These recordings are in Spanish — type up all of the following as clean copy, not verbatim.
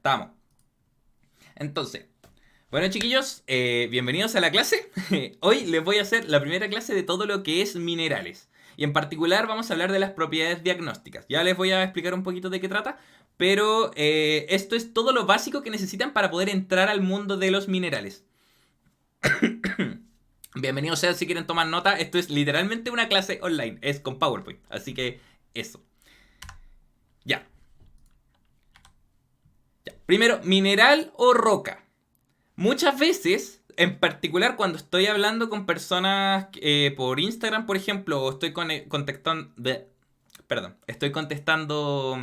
Estamos. Entonces, bueno chiquillos, bienvenidos a la clase. Hoy les voy a hacer la primera clase de todo lo que es minerales. Y en particular vamos a hablar de las propiedades diagnósticas. Ya les voy a explicar un poquito de qué trata, pero esto es todo lo básico que necesitan para poder entrar al mundo de los minerales. Bienvenidos sean si quieren tomar nota. Esto es literalmente una clase online, es con PowerPoint. Así que eso. Ya. Primero, mineral o roca. Muchas veces, en particular cuando estoy hablando con personas por Instagram, por ejemplo, o estoy estoy contestando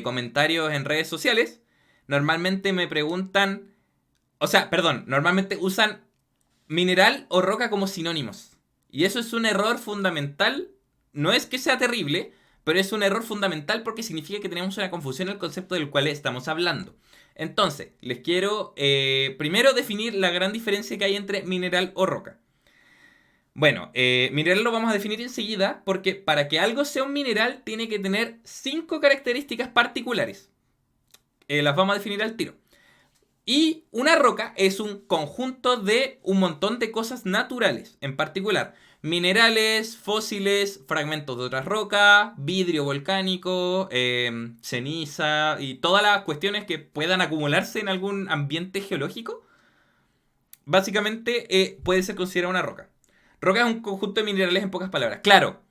comentarios en redes sociales, normalmente me preguntan, normalmente usan mineral o roca como sinónimos. Y eso es un error fundamental. No es que sea terrible, pero es un error fundamental porque significa que tenemos una confusión en el concepto del cual estamos hablando. Entonces, les quiero primero definir la gran diferencia que hay entre mineral o roca. Bueno, mineral lo vamos a definir enseguida porque para que algo sea un mineral tiene que tener 5 características particulares. Las vamos a definir al tiro. Y una roca es un conjunto de un montón de cosas naturales, en particular minerales, fósiles, fragmentos de otras rocas, vidrio volcánico, ceniza y todas las cuestiones que puedan acumularse en algún ambiente geológico. Básicamente puede ser considerada una roca. Roca es un conjunto de minerales en pocas palabras. Claro,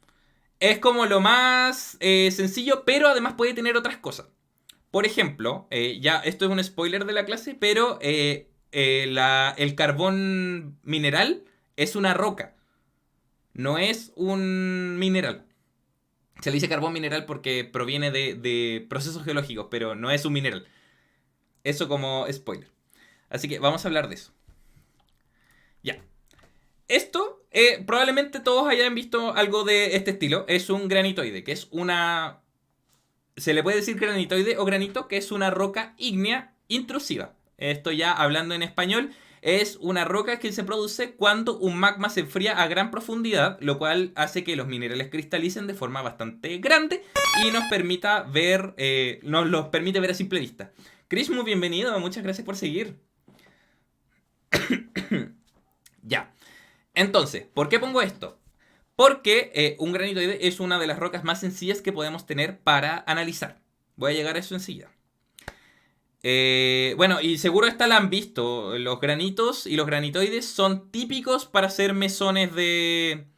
es como lo más sencillo, pero además puede tener otras cosas. Por ejemplo, ya esto es un spoiler de la clase, pero el carbón mineral es una roca, no es un mineral. Se le dice carbón mineral porque proviene de procesos geológicos, pero no es un mineral. Eso como spoiler. Así que vamos a hablar de eso. Ya. Esto, probablemente todos hayan visto algo de este estilo. Es un granitoide, que es una... Se le puede decir granitoide o granito, que es una roca ígnea intrusiva. Esto ya hablando en español, es una roca que se produce cuando un magma se enfría a gran profundidad, lo cual hace que los minerales cristalicen de forma bastante grande y nos permita ver, nos los permite ver a simple vista. Chris, muy bienvenido, muchas gracias por seguir. Ya. Entonces, ¿por qué pongo esto? Porque un granitoide es una de las rocas más sencillas que podemos tener para analizar. Voy a llegar a eso enseguida. Bueno, y seguro esta la han visto. Los granitos y los granitoides son típicos para hacer mesones de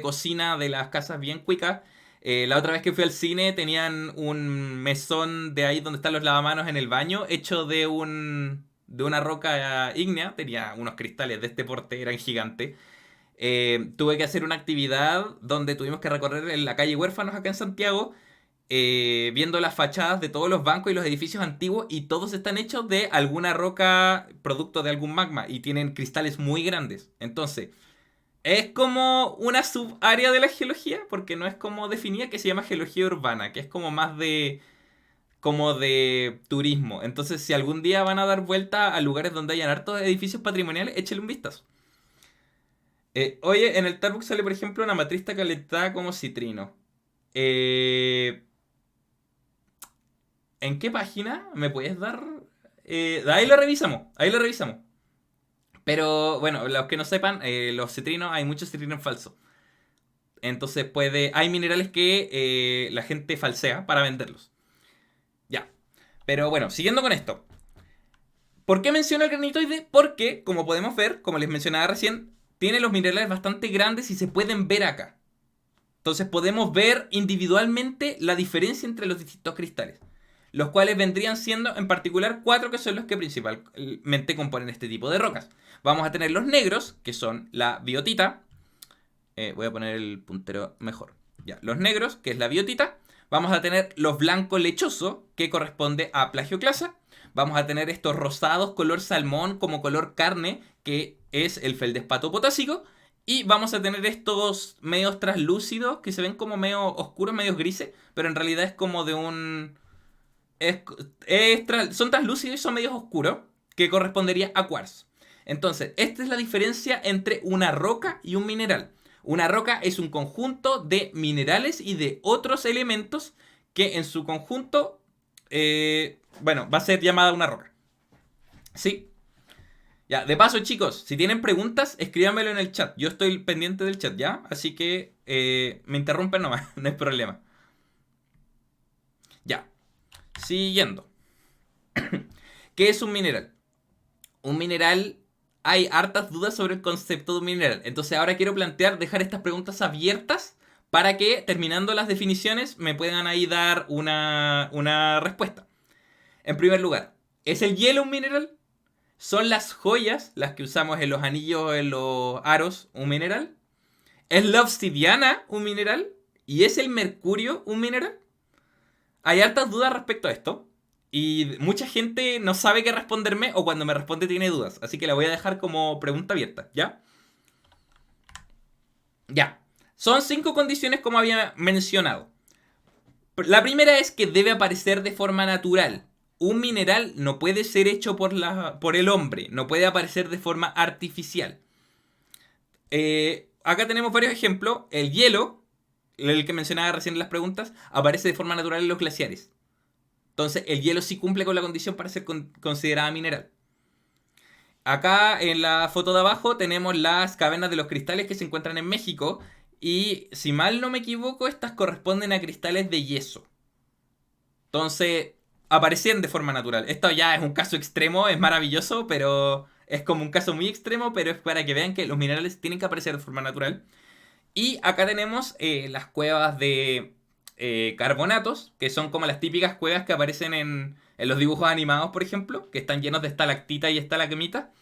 cocina de las casas bien cuicas. La otra vez que fui al cine tenían un mesón de ahí donde están los lavamanos en el baño hecho de una roca ígnea. Tenía unos cristales de este porte, eran gigantes. Tuve que hacer una actividad donde tuvimos que recorrer en la calle Huérfanos acá en Santiago, viendo las fachadas de todos los bancos y los edificios antiguos y todos están hechos de alguna roca producto de algún magma y tienen cristales muy grandes. Entonces, es como una subárea de la geología porque no es como definida, que se llama geología urbana, que es como de turismo. Entonces, si algún día van a dar vuelta a lugares donde hayan hartos edificios patrimoniales, échale un vistazo. Oye, en el Starbucks sale, por ejemplo, una matriz calentada como citrino. Eh, ¿En qué página me puedes dar? Ahí lo revisamos, ahí lo revisamos. Pero bueno, los que no sepan, los citrinos, hay muchos citrinos falsos. Entonces hay minerales que la gente falsea para venderlos. Ya. Pero bueno, siguiendo con esto. ¿Por qué menciono el granitoide? Porque, como podemos ver, como les mencionaba recién, tiene los minerales bastante grandes y se pueden ver acá. Entonces podemos ver individualmente la diferencia entre los distintos cristales, los cuales vendrían siendo en particular 4 que son los que principalmente componen este tipo de rocas. Vamos a tener los negros, que son la biotita. Voy a poner el puntero mejor. Ya, los negros, que es la biotita. Vamos a tener los blancos lechosos, que corresponde a plagioclasa. Vamos a tener estos rosados color salmón como color carne, que es el feldespato potásico. Y vamos a tener estos medios translúcidos que se ven como medio oscuros, medios grises, pero en realidad es como de un... son translúcidos y son medios oscuros, que correspondería a quartz. Entonces, esta es la diferencia entre una roca y un mineral. Una roca es un conjunto de minerales y de otros elementos que en su conjunto bueno, va a ser llamada una roca. Sí. Ya, de paso, chicos, si tienen preguntas, escríbanmelo en el chat. Yo estoy pendiente del chat, ¿ya? Así que me interrumpen nomás, no hay problema. Ya, siguiendo. ¿Qué es un mineral? Un mineral, hay hartas dudas sobre el concepto de un mineral. Entonces ahora quiero plantear, dejar estas preguntas abiertas para que, terminando las definiciones, me puedan ahí dar una respuesta. En primer lugar, ¿es el hielo un mineral? ¿Son las joyas, las que usamos en los anillos, en los aros, un mineral? ¿Es la obsidiana un mineral? ¿Y es el mercurio un mineral? Hay hartas dudas respecto a esto. Y mucha gente no sabe qué responderme o cuando me responde tiene dudas. Así que la voy a dejar como pregunta abierta, ¿ya? Ya. Son 5 condiciones como había mencionado. La primera es que debe aparecer de forma natural. Un mineral no puede ser hecho por el hombre. No puede aparecer de forma artificial. Acá tenemos varios ejemplos. El hielo, el que mencionaba recién en las preguntas, aparece de forma natural en los glaciares. Entonces, el hielo sí cumple con la condición para ser considerada mineral. Acá en la foto de abajo tenemos las cavernas de los cristales que se encuentran en México. Y si mal no me equivoco, estas corresponden a cristales de yeso. Entonces, aparecían de forma natural. Esto ya es un caso extremo, es maravilloso, pero es como un caso muy extremo, pero es para que vean que los minerales tienen que aparecer de forma natural. Y acá tenemos las cuevas de carbonatos, que son como las típicas cuevas que aparecen en los dibujos animados, por ejemplo, que están llenos de estalactita y estalagmita,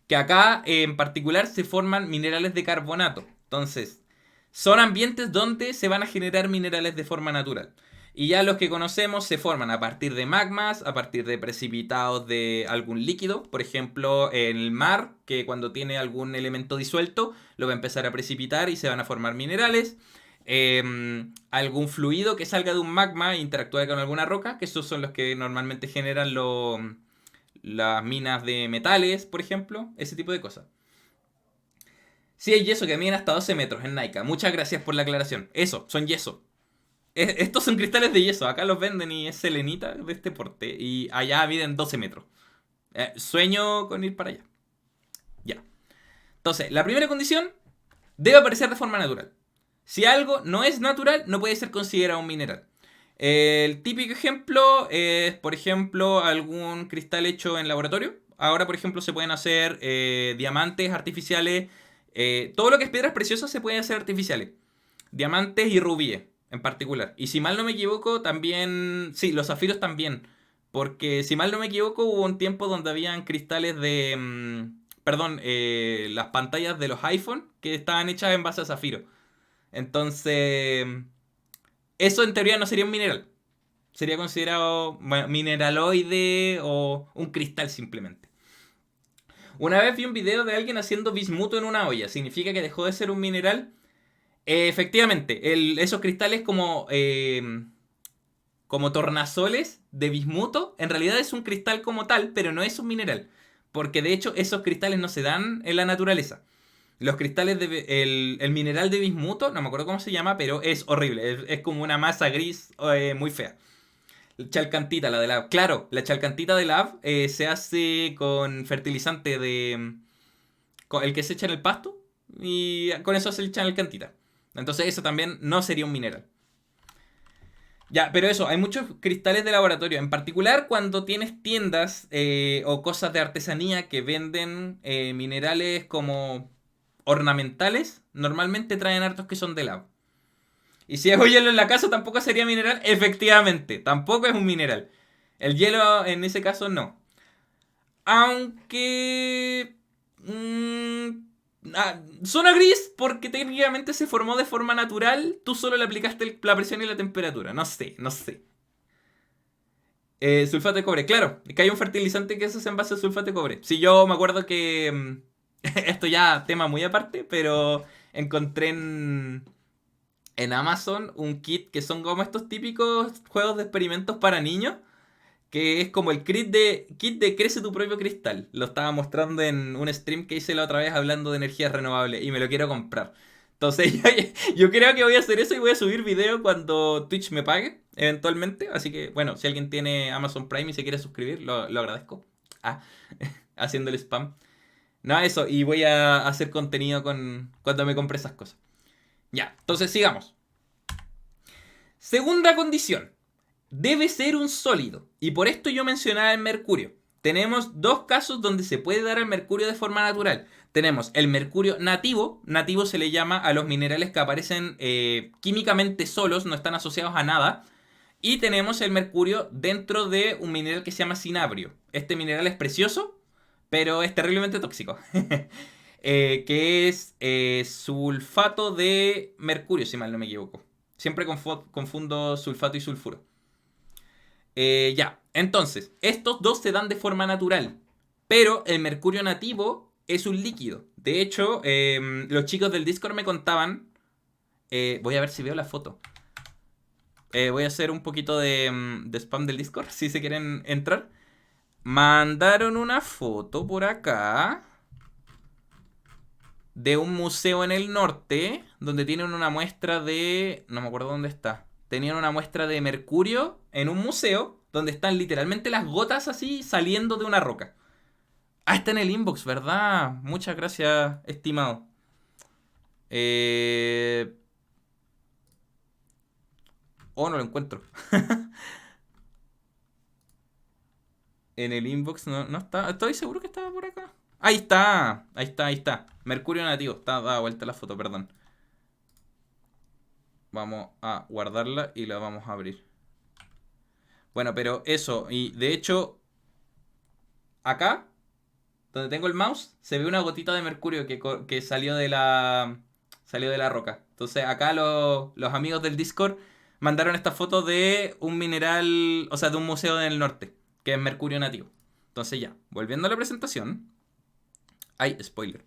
que acá en particular se forman minerales de carbonato. Entonces, son ambientes donde se van a generar minerales de forma natural. Y ya los que conocemos se forman a partir de magmas, a partir de precipitados de algún líquido, por ejemplo el mar, que cuando tiene algún elemento disuelto lo va a empezar a precipitar y se van a formar minerales. Algún fluido que salga de un magma e interactúe con alguna roca, que esos son los que normalmente generan las minas de metales, por ejemplo, ese tipo de cosas. Sí, hay yeso que miden hasta 12 metros en Naika. Muchas gracias por la aclaración. Eso, son yeso. Estos son cristales de yeso. Acá los venden y es selenita de este porte. Y allá miden 12 metros. Sueño con ir para allá. Ya. Entonces, la primera condición debe aparecer de forma natural. Si algo no es natural, no puede ser considerado un mineral. El típico ejemplo es, por ejemplo, algún cristal hecho en laboratorio. Ahora, por ejemplo, se pueden hacer diamantes artificiales. Todo lo que es piedras preciosas se puede hacer artificiales. Diamantes y rubíes en particular. Y si mal no me equivoco, también... Sí, los zafiros también. Porque si mal no me equivoco, hubo un tiempo donde habían cristales de... perdón, las pantallas de los iPhone que estaban hechas en base a zafiro. Entonces, eso en teoría no sería un mineral. Sería considerado mineraloide o un cristal simplemente. Una vez vi un video de alguien haciendo bismuto en una olla. ¿Significa que dejó de ser un mineral? Efectivamente, esos cristales como tornasoles de bismuto, en realidad es un cristal como tal, pero no es un mineral. Porque de hecho esos cristales no se dan en la naturaleza. Los cristales el mineral de bismuto, no me acuerdo cómo se llama, pero es horrible. Es como una masa gris muy fea. Chalcantita, la de Lab. Claro, la chalcantita de Lab se hace con fertilizante con el que se echa en el pasto. Y con eso se echa chalcantita. Entonces eso también no sería un mineral. Ya, pero eso, hay muchos cristales de laboratorio. En particular cuando tienes tiendas o cosas de artesanía que venden minerales como ornamentales, normalmente traen hartos que son de lava. Y si hago hielo en la casa tampoco sería mineral. Efectivamente, tampoco es un mineral. El hielo en ese caso no. Aunque... zona gris porque técnicamente se formó de forma natural. Tú solo le aplicaste la presión y la temperatura. No sé, no sé. Sulfato de cobre, claro. Es que hay un fertilizante que se hace en base a sulfato de cobre. Si yo me acuerdo que... esto ya tema muy aparte, pero encontré en Amazon un kit que son como estos típicos juegos de experimentos para niños. Que es como el kit de Crece tu propio cristal. Lo estaba mostrando en un stream que hice la otra vez hablando de energías renovables y me lo quiero comprar. Entonces yo creo que voy a hacer eso y voy a subir video cuando Twitch me pague. eventualmente. Así que, bueno, si alguien tiene Amazon Prime y se quiere suscribir, lo agradezco. Ah, haciendo el spam. No, eso, y voy a hacer contenido cuando me compre esas cosas. Ya, entonces sigamos. Segunda condición. Debe ser un sólido. Y por esto yo mencionaba el mercurio. Tenemos dos casos donde se puede dar el mercurio de forma natural. Tenemos el mercurio nativo. Nativo se le llama a los minerales que aparecen químicamente solos, no están asociados a nada. Y tenemos el mercurio dentro de un mineral que se llama cinabrio. Este mineral es precioso, pero es terriblemente tóxico. Que es sulfato de mercurio, si mal no me equivoco. Siempre confundo sulfato y sulfuro. Ya, entonces, estos dos se dan de forma natural, pero el mercurio nativo es un líquido. De hecho, los chicos del Discord me contaban, voy a ver si veo la foto. Voy a hacer un poquito de spam del Discord, si se quieren entrar. Mandaron una foto por acá de un museo en el norte, donde tienen una muestra de... No me acuerdo dónde está. Tenían una muestra de mercurio en un museo, donde están literalmente las gotas así saliendo de una roca. Ah, está en el inbox, ¿verdad? Muchas gracias, estimado. Oh, no lo encuentro. En el inbox no está. Estoy seguro que estaba por acá. Ahí está. Ahí está, ahí está. Mercurio nativo. Está dada vuelta la foto, perdón. Vamos a guardarla y la vamos a abrir. Bueno, pero eso. Y de hecho, acá, donde tengo el mouse, se ve una gotita de mercurio que salió de la roca. Entonces acá los amigos del Discord mandaron esta foto de un mineral, o sea, de un museo en el norte, que es mercurio nativo. Entonces ya, volviendo a la presentación. Ay, spoiler.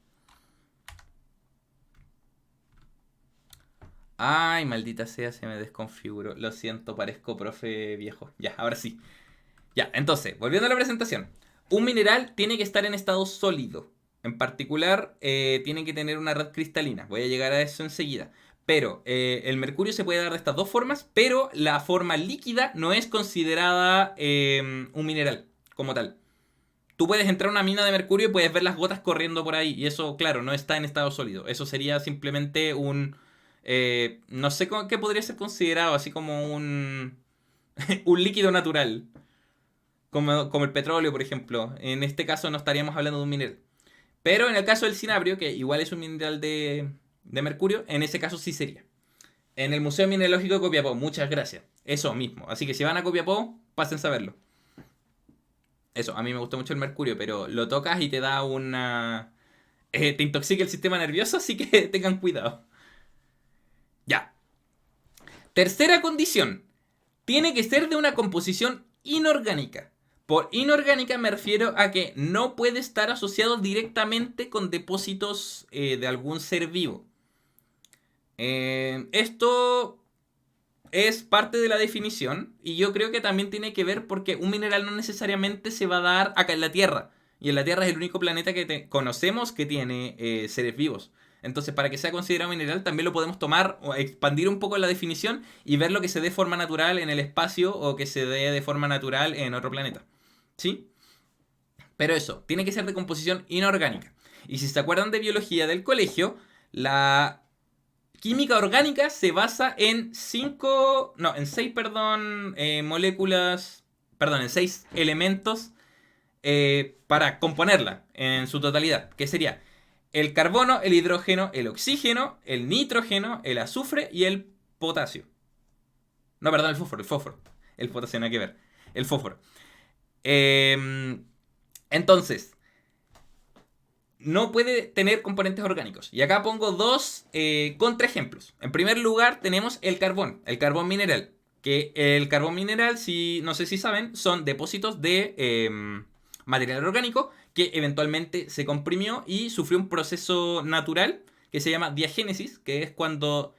Ay, maldita sea, se me desconfiguró. Lo siento, parezco profe viejo. Ya, ahora sí. Ya, entonces, volviendo a la presentación. Un mineral tiene que estar en estado sólido. En particular, tiene que tener una red cristalina. Voy a llegar a eso enseguida. Pero el mercurio se puede dar de estas dos formas, pero la forma líquida no es considerada un mineral como tal. Tú puedes entrar a una mina de mercurio y puedes ver las gotas corriendo por ahí. Y eso, claro, no está en estado sólido. Eso sería simplemente un... no sé qué podría ser considerado, así como un... un líquido natural. Como el petróleo, por ejemplo. En este caso no estaríamos hablando de un mineral. Pero en el caso del cinabrio, que igual es un mineral de mercurio, en ese caso sí sería. En el Museo Mineralógico de Copiapó, muchas gracias. Eso mismo. Así que si van a Copiapó, pasen a verlo. Eso, a mí me gusta mucho el mercurio, pero lo tocas y te da una... te intoxica el sistema nervioso, así que tengan cuidado. Ya. Tercera condición. Tiene que ser de una composición inorgánica. Por inorgánica me refiero a que no puede estar asociado directamente con depósitos de algún ser vivo. Esto es parte de la definición y yo creo que también tiene que ver porque un mineral no necesariamente se va a dar acá en la Tierra. Y en la Tierra es el único planeta que conocemos que tiene seres vivos. Entonces, para que sea considerado mineral, también lo podemos tomar o expandir un poco la definición y ver lo que se dé de forma natural en el espacio o que se dé de forma natural en otro planeta. ¿Sí? Pero eso, tiene que ser de composición inorgánica. Y si se acuerdan de biología del colegio, la química orgánica se basa en seis, perdón, moléculas, perdón, en seis elementos para componerla en su totalidad, que sería el carbono, el hidrógeno, el oxígeno, el nitrógeno, el azufre y el potasio. No, perdón, el fósforo. El potasio no hay que ver. El fósforo. Entonces, no puede tener componentes orgánicos. Y acá pongo dos contraejemplos. En primer lugar tenemos el carbón mineral. Que el carbón mineral, no sé si saben, son depósitos de material orgánico que eventualmente se comprimió y sufrió un proceso natural que se llama diagénesis, que es cuando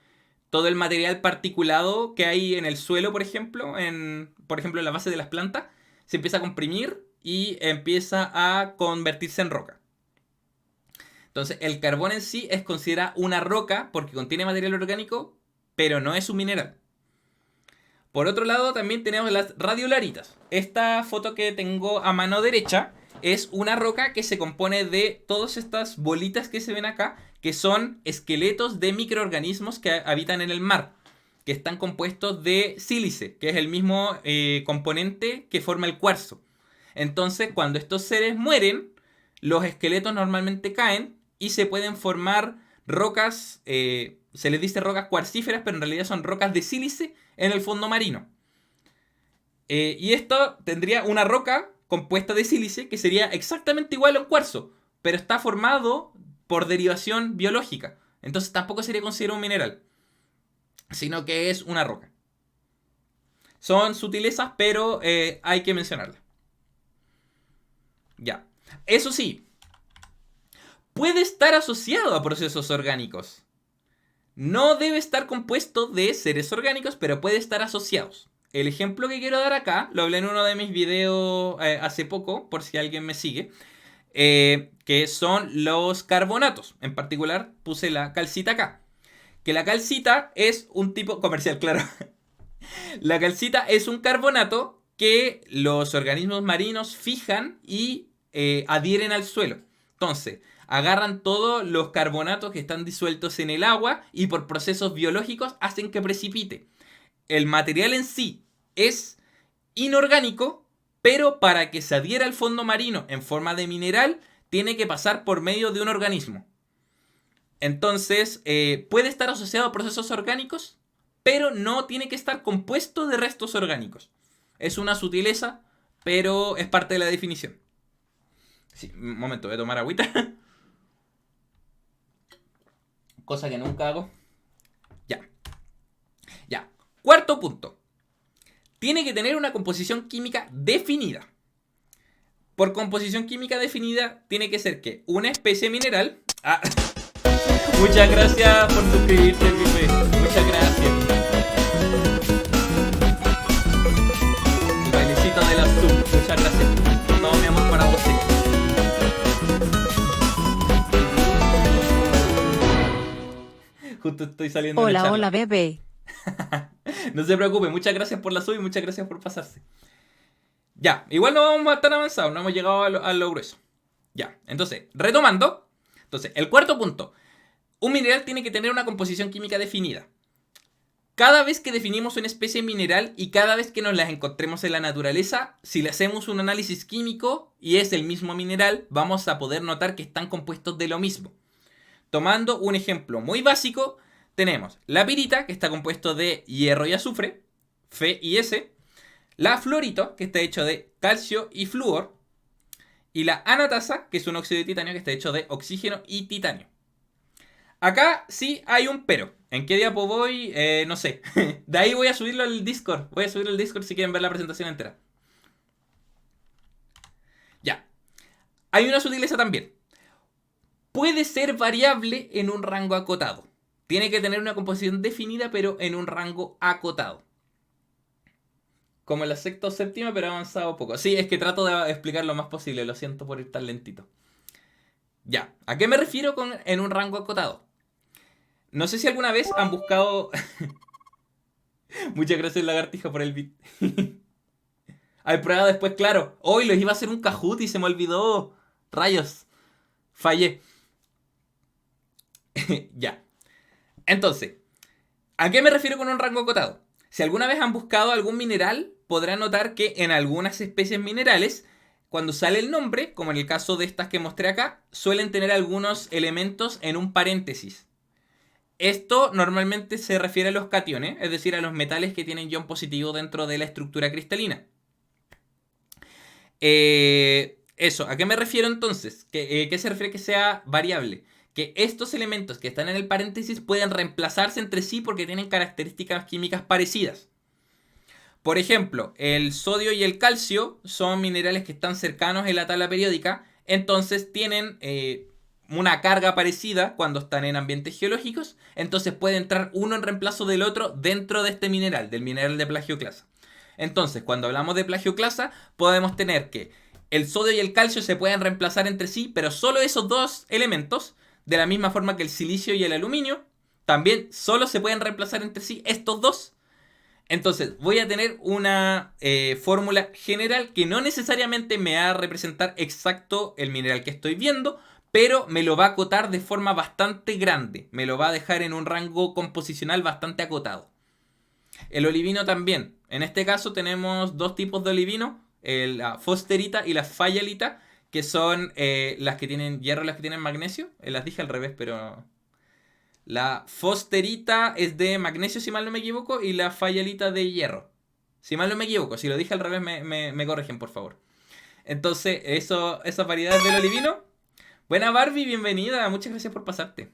todo el material particulado que hay en el suelo, por ejemplo en la base de las plantas, se empieza a comprimir y empieza a convertirse en roca. Entonces, el carbón en sí es considerado una roca porque contiene material orgánico, pero no es un mineral. Por otro lado, también tenemos las radiolaritas. Esta foto que tengo a mano derecha es una roca que se compone de todas estas bolitas que se ven acá, que son esqueletos de microorganismos que habitan en el mar, que están compuestos de sílice, que es el mismo componente que forma el cuarzo. Entonces, cuando estos seres mueren, los esqueletos normalmente caen y se pueden formar rocas, se les dice rocas cuarcíferas, pero en realidad son rocas de sílice en el fondo marino. Y esto tendría una roca compuesta de sílice que sería exactamente igual a un cuarzo, pero está formado por derivación biológica. Entonces tampoco sería considerado un mineral, sino que es una roca. Son sutilezas, pero hay que mencionarlas. Ya. Eso sí, puede estar asociado a procesos orgánicos. No debe estar compuesto de seres orgánicos, pero puede estar asociados. El ejemplo que quiero dar acá, lo hablé en uno de mis videos hace poco, por si alguien me sigue, que son los carbonatos. En particular puse la calcita acá. Que la calcita es un tipo comercial, claro. La calcita es un carbonato que los organismos marinos fijan y adhieren al suelo. Entonces, agarran todos los carbonatos que están disueltos en el agua y por procesos biológicos hacen que precipite. El material en sí es inorgánico, pero para que se adhiera al fondo marino en forma de mineral, tiene que pasar por medio de un organismo. Entonces, puede estar asociado a procesos orgánicos, pero no tiene que estar compuesto de restos orgánicos. Es una sutileza, pero es parte de la definición. Sí, un momento, voy a tomar agüita. Cosa que nunca hago. Ya. Ya. Cuarto punto. Tiene que tener una composición química definida. Por composición química definida, tiene que ser que una especie mineral... Ah. Muchas gracias por suscribirte, Pipe. Muchas gracias. El bailecito de la Zoom. Muchas gracias. Todo mi amor para vos. Justo estoy saliendo de la charla. Hola, bebé. No se preocupe, muchas gracias por la sub y muchas gracias por pasarse. Ya, igual no vamos a estar avanzados, no hemos llegado a lo grueso. Ya, entonces, retomando. Entonces, el cuarto punto. Un mineral tiene que tener una composición química definida. Cada vez que definimos una especie mineral y cada vez que nos las encontremos en la naturaleza, si le hacemos un análisis químico y es el mismo mineral, vamos a poder notar que están compuestos de lo mismo. Tomando un ejemplo muy básico, tenemos la pirita, que está compuesto de hierro y azufre, Fe y S, la fluorito, que está hecho de calcio y flúor, y la anatasa, que es un óxido de titanio, que está hecho de oxígeno y titanio. Acá sí hay un pero. ¿En qué diapo voy? No sé. De ahí voy a subirlo al Discord. Voy a subirlo al Discord si quieren ver la presentación entera. Ya. Hay una sutileza también. Puede ser variable en un rango acotado. Tiene que tener una composición definida, pero en un rango acotado. Como en la sexta o séptima, pero he avanzado poco. Sí, es que trato de explicar lo más posible. Lo siento por ir tan lentito. Ya. ¿A qué me refiero con en un rango acotado? No sé si alguna vez han buscado... Muchas gracias, lagartija, por el beat. Hay prueba después, claro. Hoy los iba a hacer un Kahoot y se me olvidó. Rayos. Fallé. Ya. Entonces, ¿a qué me refiero con un rango acotado? Si alguna vez han buscado algún mineral, podrán notar que en algunas especies minerales, cuando sale el nombre, como en el caso de estas que mostré acá, suelen tener algunos elementos en un paréntesis. Esto normalmente se refiere a los cationes, es decir, a los metales que tienen ion positivo dentro de la estructura cristalina. Eso, ¿a qué me refiero entonces? ¿Qué se refiere que sea variable? Que estos elementos que están en el paréntesis pueden reemplazarse entre sí porque tienen características químicas parecidas. Por ejemplo, el sodio y el calcio son minerales que están cercanos en la tabla periódica, entonces tienen una carga parecida cuando están en ambientes geológicos, entonces puede entrar uno en reemplazo del otro dentro de este mineral, del mineral de plagioclasa. Entonces, cuando hablamos de plagioclasa, podemos tener que el sodio y el calcio se pueden reemplazar entre sí, pero solo esos dos elementos, de la misma forma que el silicio y el aluminio, también solo se pueden reemplazar entre sí estos dos. Entonces, voy a tener una fórmula general que no necesariamente me va a representar exacto el mineral que estoy viendo, pero me lo va a acotar de forma bastante grande. Me lo va a dejar en un rango composicional bastante acotado. El olivino también. En este caso tenemos dos tipos de olivino, la fosterita y la fayalita, que son las que tienen hierro y las que tienen magnesio. Las dije al revés, pero... La fosterita es de magnesio, si mal no me equivoco, y la fayalita de hierro. Si mal no me equivoco, si lo dije al revés me corrigen, por favor. Entonces, esas variedades del olivino. Buena Barbie, bienvenida, muchas gracias por pasarte.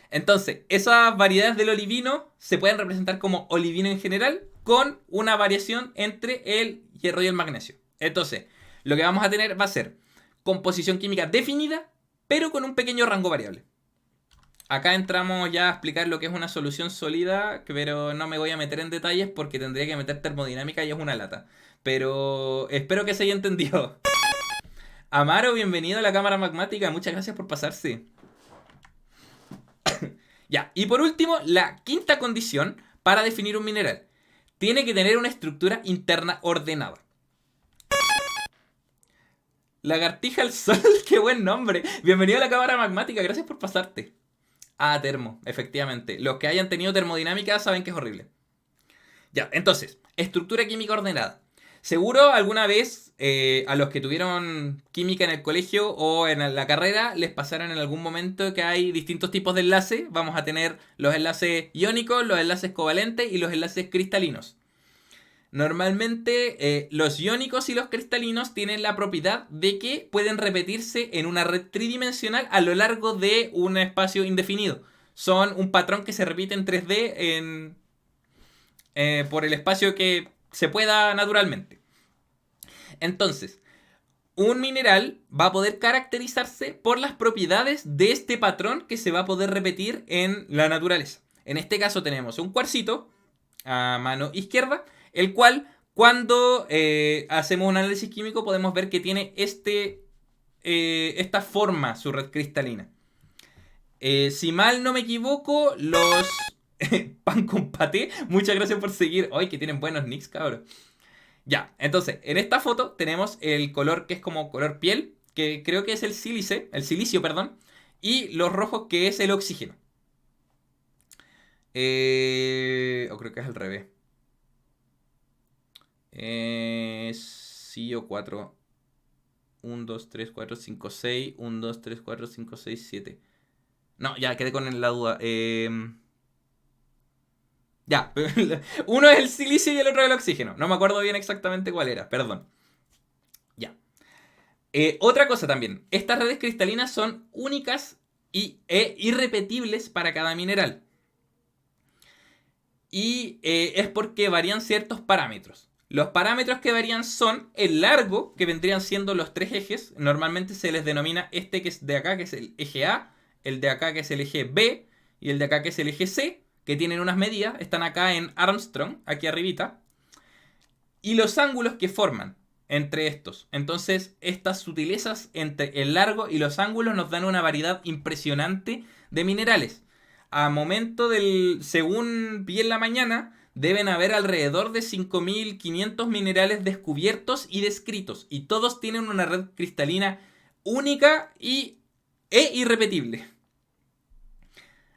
Entonces, esas variedades del olivino se pueden representar como olivino en general con una variación entre el hierro y el magnesio. Entonces, lo que vamos a tener va a ser composición química definida, pero con un pequeño rango variable. Acá entramos ya a explicar lo que es una solución sólida, pero no me voy a meter en detalles porque tendría que meter termodinámica y es una lata. Pero espero que se haya entendido. Amaro, bienvenido a la cámara magmática, muchas gracias por pasarse. Ya, y por último, la quinta condición para definir un mineral. Tiene que tener una estructura interna ordenada. Lagartija al sol, qué buen nombre. Bienvenido a la cámara magmática, gracias por pasarte. Ah, termo, efectivamente. Los que hayan tenido termodinámica saben que es horrible. Ya, entonces, estructura química ordenada. Seguro alguna vez a los que tuvieron química en el colegio o en la carrera les pasaron en algún momento que hay distintos tipos de enlaces. Vamos a tener los enlaces iónicos, los enlaces covalentes y los enlaces cristalinos. Normalmente los iónicos y los cristalinos tienen la propiedad de que pueden repetirse en una red tridimensional a lo largo de un espacio indefinido. Son un patrón que se repite en 3D por el espacio que se pueda naturalmente. Entonces, un mineral va a poder caracterizarse por las propiedades de este patrón que se va a poder repetir en la naturaleza. En este caso tenemos un cuarcito a mano izquierda, el cual cuando hacemos un análisis químico podemos ver que tiene esta forma, su red cristalina. Si mal no me equivoco, los pan con paté, muchas gracias por seguir. Ay, que tienen buenos nicks, cabrón. Ya, entonces, en esta foto tenemos el color que es como color piel, que creo que es el silicio, perdón, y los rojos que es el oxígeno. O creo que es al revés. Sí o 4. 1, 2, 3, 4, 5, 6. 1, 2, 3, 4, 5, 6, 7. No, ya quedé con la duda. Ya, uno es el silicio y el otro es el oxígeno. No me acuerdo bien exactamente cuál era, perdón. Ya. Otra cosa también. Estas redes cristalinas son únicas e irrepetibles para cada mineral. Y es porque varían ciertos parámetros. Los parámetros que varían son el largo, que vendrían siendo los tres ejes. Normalmente se les denomina este que es de acá, que es el eje A, el de acá que es el eje B y el de acá que es el eje C, que tienen unas medidas, están acá en Armstrong, aquí arribita. Y los ángulos que forman entre estos. Entonces, estas sutilezas entre el largo y los ángulos nos dan una variedad impresionante de minerales. A momento según vi en la mañana, deben haber alrededor de 5.500 minerales descubiertos y descritos. Y todos tienen una red cristalina única e irrepetible.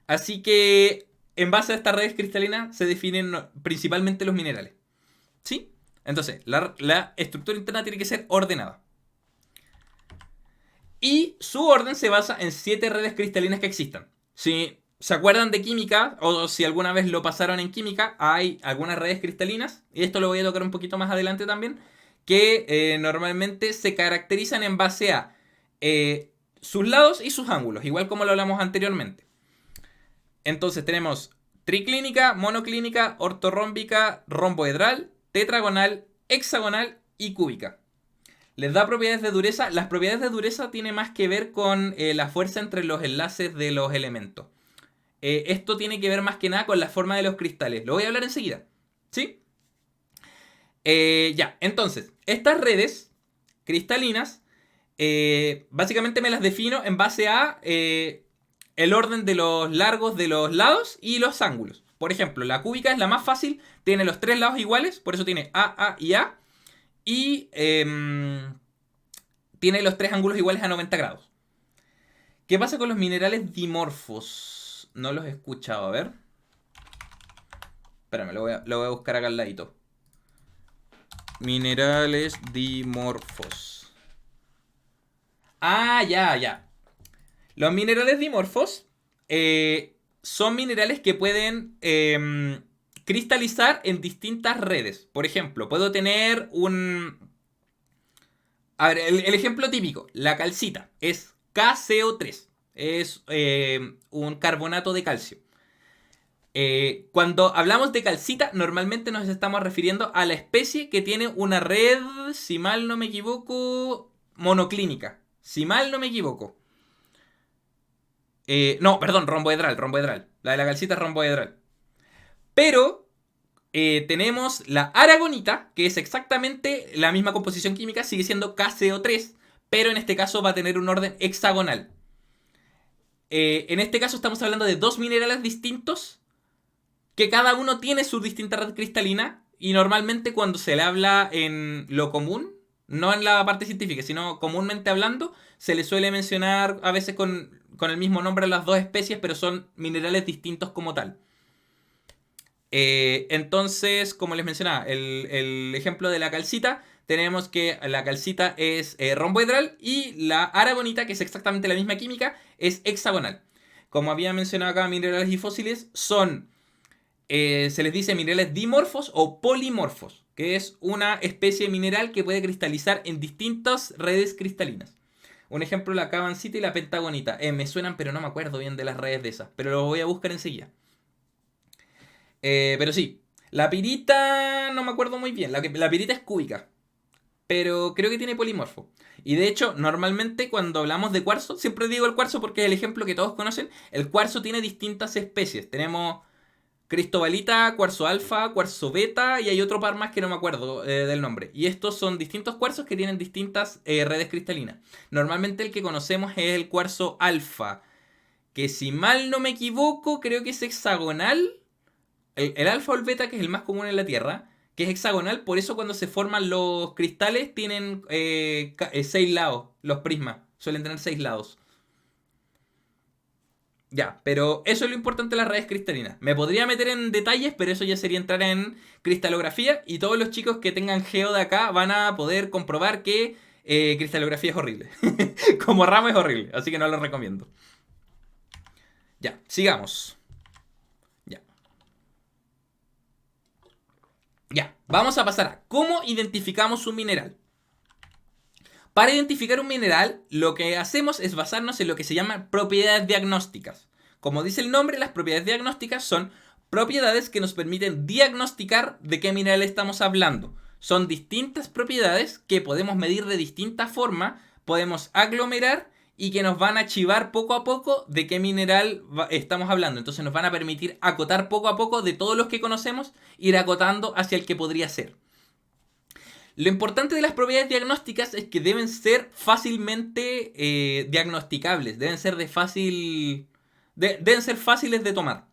Así que, en base a estas redes cristalinas, se definen principalmente los minerales. ¿Sí? Entonces, la estructura interna tiene que ser ordenada. Y su orden se basa en 7 redes cristalinas que existan. Si se acuerdan de química, o si alguna vez lo pasaron en química, hay algunas redes cristalinas, y esto lo voy a tocar un poquito más adelante también, que normalmente se caracterizan en base a sus lados y sus ángulos, igual como lo hablamos anteriormente. Entonces tenemos triclínica, monoclínica, ortorrómbica, romboedral, tetragonal, hexagonal y cúbica. Les da propiedades de dureza. Las propiedades de dureza tienen más que ver con la fuerza entre los enlaces de los elementos. Esto tiene que ver más que nada con la forma de los cristales. Lo voy a hablar enseguida. ¿Sí? Ya, entonces, estas redes cristalinas, básicamente me las defino en base a el orden de los largos de los lados y los ángulos. Por ejemplo, la cúbica es la más fácil, tiene los tres lados iguales, por eso tiene A y A. Y tiene los tres ángulos iguales a 90 grados. ¿Qué pasa con los minerales dimorfos? No los he escuchado, a ver. Espérame, lo voy a buscar acá al ladito. Minerales dimorfos. Ah, ya. Los minerales dimorfos son minerales que pueden cristalizar en distintas redes. Por ejemplo, puedo tener un... A ver, el ejemplo típico, la calcita, es KCO3. Es un carbonato de calcio. Cuando hablamos de calcita, normalmente nos estamos refiriendo a la especie que tiene una red, si mal no me equivoco, monoclínica. Si mal no me equivoco. No, perdón, romboedral. La de la calcita es romboedral. Pero tenemos la aragonita, que es exactamente la misma composición química, sigue siendo KCO3, pero en este caso va a tener un orden hexagonal. En este caso estamos hablando de dos minerales distintos, que cada uno tiene su distinta red cristalina, y normalmente cuando se le habla en lo común, no en la parte científica, sino comúnmente hablando, se le suele mencionar a veces con el mismo nombre a las dos especies, pero son minerales distintos como tal. Entonces, como les mencionaba, el ejemplo de la calcita, tenemos que la calcita es romboedral y la aragonita, que es exactamente la misma química, es hexagonal. Como había mencionado acá, minerales y fósiles son, se les dice minerales dimorfos o polimorfos, que es una especie mineral que puede cristalizar en distintas redes cristalinas. Un ejemplo, la cavancita y la pentagonita. Me suenan, pero no me acuerdo bien de las redes de esas, pero lo voy a buscar enseguida. Pero sí, la pirita no me acuerdo muy bien. La pirita es cúbica, pero creo que tiene polimorfo. Y de hecho, normalmente cuando hablamos de cuarzo, siempre digo el cuarzo porque es el ejemplo que todos conocen. El cuarzo tiene distintas especies. Tenemos cristobalita, cuarzo alfa, cuarzo beta y hay otro par más que no me acuerdo del nombre. Y estos son distintos cuarzos que tienen distintas redes cristalinas. Normalmente el que conocemos es el cuarzo alfa, que si mal no me equivoco, creo que es hexagonal. El alfa o el beta, que es el más común en la Tierra, que es hexagonal, por eso cuando se forman los cristales tienen 6 lados, los prismas, suelen tener 6 lados. Ya, pero eso es lo importante de las redes cristalinas. Me podría meter en detalles, pero eso ya sería entrar en cristalografía y todos los chicos que tengan geo de acá van a poder comprobar que cristalografía es horrible. Como rama es horrible, así que no lo recomiendo. Ya, sigamos. Ya, vamos a pasar a cómo identificamos un mineral. Para identificar un mineral, lo que hacemos es basarnos en lo que se llaman propiedades diagnósticas. Como dice el nombre, las propiedades diagnósticas son propiedades que nos permiten diagnosticar de qué mineral estamos hablando. Son distintas propiedades que podemos medir de distinta forma, podemos aglomerar y que nos van a chivar poco a poco de qué mineral estamos hablando. Entonces nos van a permitir acotar poco a poco de todos los que conocemos, ir acotando hacia el que podría ser. Lo importante de las propiedades diagnósticas es que deben ser fácilmente diagnosticables, deben ser deben ser fáciles de tomar.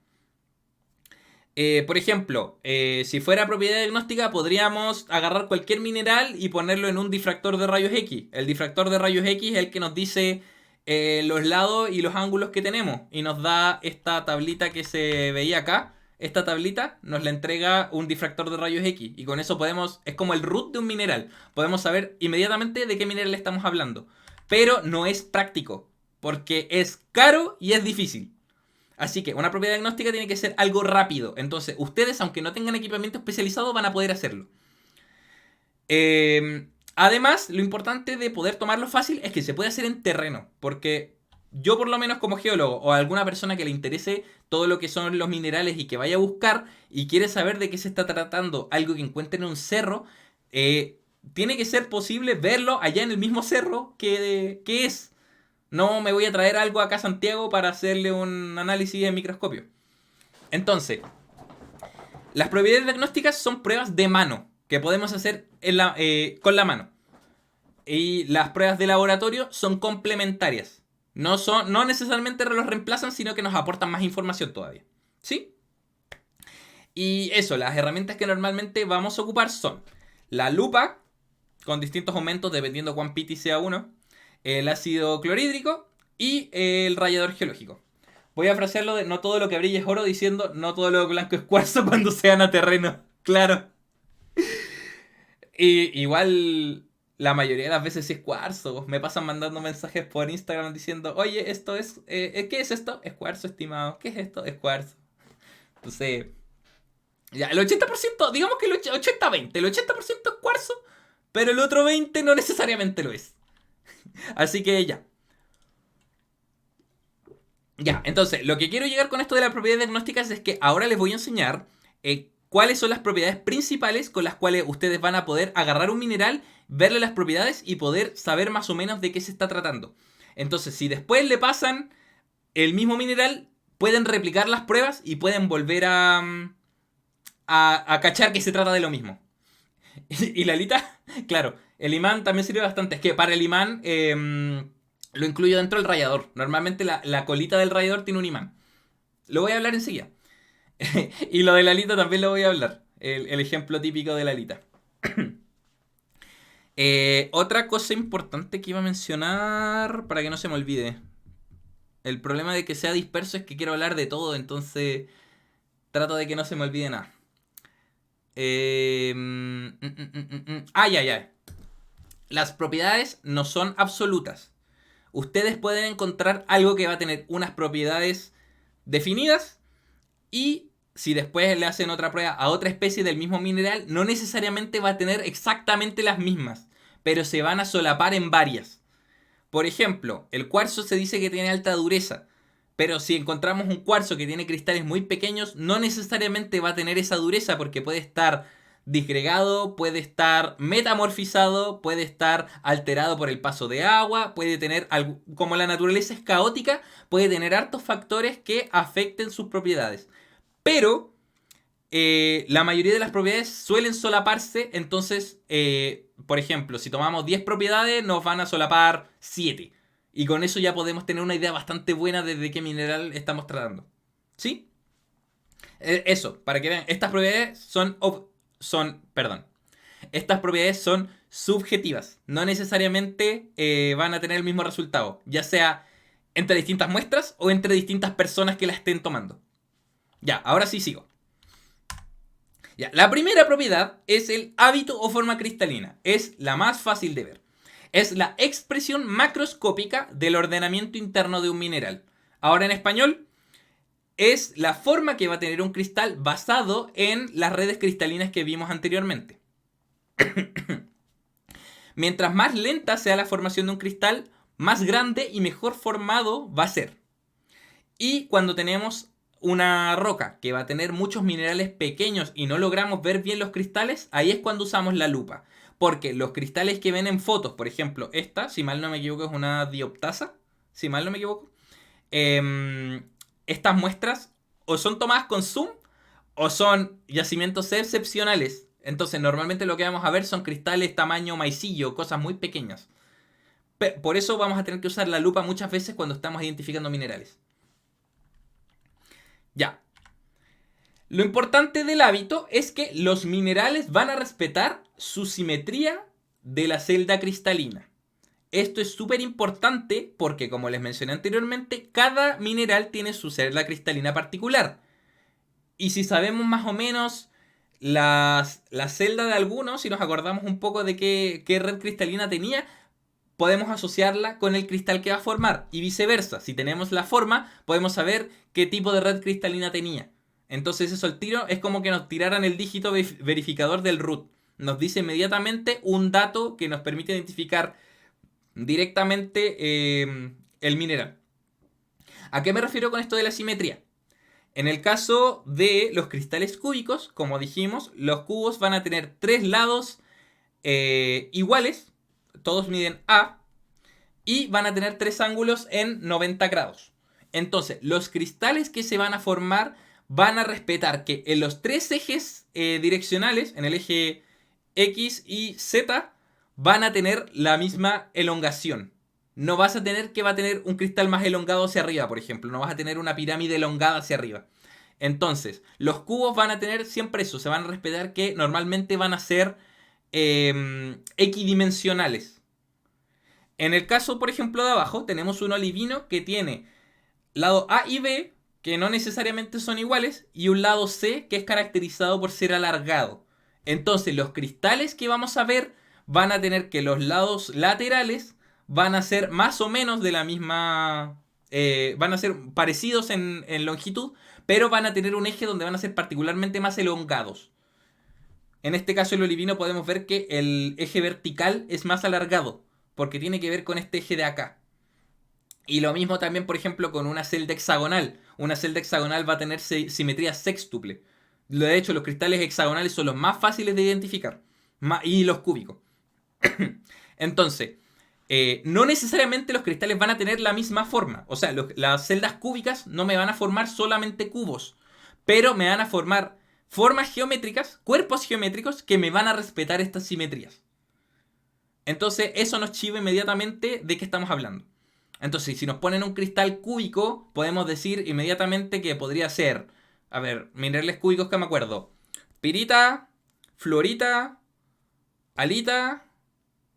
Por ejemplo, si fuera propiedad diagnóstica, podríamos agarrar cualquier mineral y ponerlo en un difractor de rayos X. El difractor de rayos X es el que nos dice los lados y los ángulos que tenemos. Y nos da esta tablita que se veía acá. Esta tablita nos la entrega un difractor de rayos X. Y con eso podemos, es como el root de un mineral. Podemos saber inmediatamente de qué mineral estamos hablando. Pero no es práctico, porque es caro y es difícil. Así que una propiedad diagnóstica tiene que ser algo rápido. Entonces, ustedes, aunque no tengan equipamiento especializado, van a poder hacerlo. Además, lo importante de poder tomarlo fácil es que se puede hacer en terreno. Porque yo, por lo menos como geólogo, o alguna persona que le interese todo lo que son los minerales y que vaya a buscar y quiere saber de qué se está tratando, algo que encuentre en un cerro, tiene que ser posible verlo allá en el mismo cerro que es. No me voy a traer algo acá a Santiago para hacerle un análisis en microscopio. Entonces, las propiedades diagnósticas son pruebas de mano que podemos hacer con la mano. Y las pruebas de laboratorio son complementarias. No necesariamente los reemplazan, sino que nos aportan más información todavía. ¿Sí? Y eso, las herramientas que normalmente vamos a ocupar son la lupa, con distintos aumentos dependiendo cuán piti sea uno, el ácido clorhídrico y el rallador geológico. Voy a frasearlo de no todo lo que brilla es oro diciendo no todo lo blanco es cuarzo cuando sean a terreno. Claro. Y igual la mayoría de las veces sí es cuarzo. Me pasan mandando mensajes por Instagram diciendo, oye, esto es... ¿qué es esto? Es cuarzo, estimado. ¿Qué es esto? Es cuarzo. Entonces, ya, el 80%, digamos que el 80-20. El 80% es cuarzo, pero el otro 20% no necesariamente lo es. Así que ya. Ya, entonces, lo que quiero llegar con esto de las propiedades diagnósticas es que ahora les voy a enseñar cuáles son las propiedades principales con las cuales ustedes van a poder agarrar un mineral, verle las propiedades y poder saber más o menos de qué se está tratando. Entonces, si después le pasan el mismo mineral, pueden replicar las pruebas y pueden volver a cachar que se trata de lo mismo. Y la alita, claro, el imán también sirve bastante. Es que para el imán lo incluyo dentro del rallador. Normalmente la colita del rallador tiene un imán. Lo voy a hablar enseguida. Y lo de la alita también lo voy a hablar. El ejemplo típico de la alita. Otra cosa importante que iba a mencionar para que no se me olvide. El problema de que sea disperso es que quiero hablar de todo, entonces trato de que no se me olvide nada. Ya. Las propiedades no son absolutas. Ustedes pueden encontrar algo que va a tener unas propiedades definidas y si después le hacen otra prueba a otra especie del mismo mineral, no necesariamente va a tener exactamente las mismas, pero se van a solapar en varias. Por ejemplo, el cuarzo se dice que tiene alta dureza, pero si encontramos un cuarzo que tiene cristales muy pequeños, no necesariamente va a tener esa dureza porque puede estar disgregado, puede estar metamorfizado, puede estar alterado por el paso de agua, puede tener, como la naturaleza es caótica, puede tener hartos factores que afecten sus propiedades. Pero la mayoría de las propiedades suelen solaparse, entonces, por ejemplo, si tomamos 10 propiedades, nos van a solapar 7. Y con eso ya podemos tener una idea bastante buena de qué mineral estamos tratando. ¿Sí? Eso, para que vean, estas propiedades estas propiedades son subjetivas. No necesariamente van a tener el mismo resultado, ya sea entre distintas muestras o entre distintas personas que la estén tomando. Ya, ahora sí sigo. Ya, la primera propiedad es el hábito o forma cristalina. Es la más fácil de ver. Es la expresión macroscópica del ordenamiento interno de un mineral. Ahora en español, es la forma que va a tener un cristal basado en las redes cristalinas que vimos anteriormente. Mientras más lenta sea la formación de un cristal, más grande y mejor formado va a ser. Y cuando tenemos una roca que va a tener muchos minerales pequeños y no logramos ver bien los cristales, ahí es cuando usamos la lupa. Porque los cristales que ven en fotos, por ejemplo, esta, si mal no me equivoco, es una dioptasa, si mal no me equivoco, estas muestras o son tomadas con zoom o son yacimientos excepcionales. Entonces normalmente lo que vamos a ver son cristales tamaño maicillo, cosas muy pequeñas. Por eso vamos a tener que usar la lupa muchas veces cuando estamos identificando minerales. Ya. Lo importante del hábito es que los minerales van a respetar su simetría de la celda cristalina. Esto es súper importante porque, como les mencioné anteriormente, cada mineral tiene su celda cristalina particular. Y si sabemos más o menos la celda de algunos, si nos acordamos un poco de qué red cristalina tenía, podemos asociarla con el cristal que va a formar. Y viceversa, si tenemos la forma, podemos saber qué tipo de red cristalina tenía. Entonces eso al tiro es como que nos tiraran el dígito verificador del root. Nos dice inmediatamente un dato que nos permite identificar directamente el mineral. ¿A qué me refiero con esto de la simetría? En el caso de los cristales cúbicos, como dijimos, los cubos van a tener 3 lados iguales, todos miden A, y van a tener 3 ángulos en 90 grados. Entonces, los cristales que se van a formar van a respetar que en los 3 ejes direccionales, en el eje X y Z, van a tener la misma elongación. No vas a tener que va a tener un cristal más elongado hacia arriba, por ejemplo. No vas a tener una pirámide elongada hacia arriba. Entonces, los cubos van a tener siempre eso, se van a respetar que normalmente van a ser equidimensionales. En el caso, por ejemplo, de abajo, tenemos un olivino que tiene lado A y B, que no necesariamente son iguales, y un lado C, que es caracterizado por ser alargado. Entonces, los cristales que vamos a ver van a tener que los lados laterales van a ser más o menos de la misma... van a ser parecidos en longitud, pero van a tener un eje donde van a ser particularmente más elongados. En este caso, el olivino podemos ver que el eje vertical es más alargado, porque tiene que ver con este eje de acá. Y lo mismo también, por ejemplo, con una celda hexagonal. Una celda hexagonal va a tener simetría sextuple. De hecho, los cristales hexagonales son los más fáciles de identificar. Y los cúbicos. Entonces, no necesariamente los cristales van a tener la misma forma. O sea, las celdas cúbicas no me van a formar solamente cubos. Pero me van a formar formas geométricas, cuerpos geométricos que me van a respetar estas simetrías. Entonces, eso nos chiva inmediatamente de qué estamos hablando. Entonces, si nos ponen un cristal cúbico, podemos decir inmediatamente que podría ser, a ver, minerales cúbicos que me acuerdo: pirita, fluorita, alita,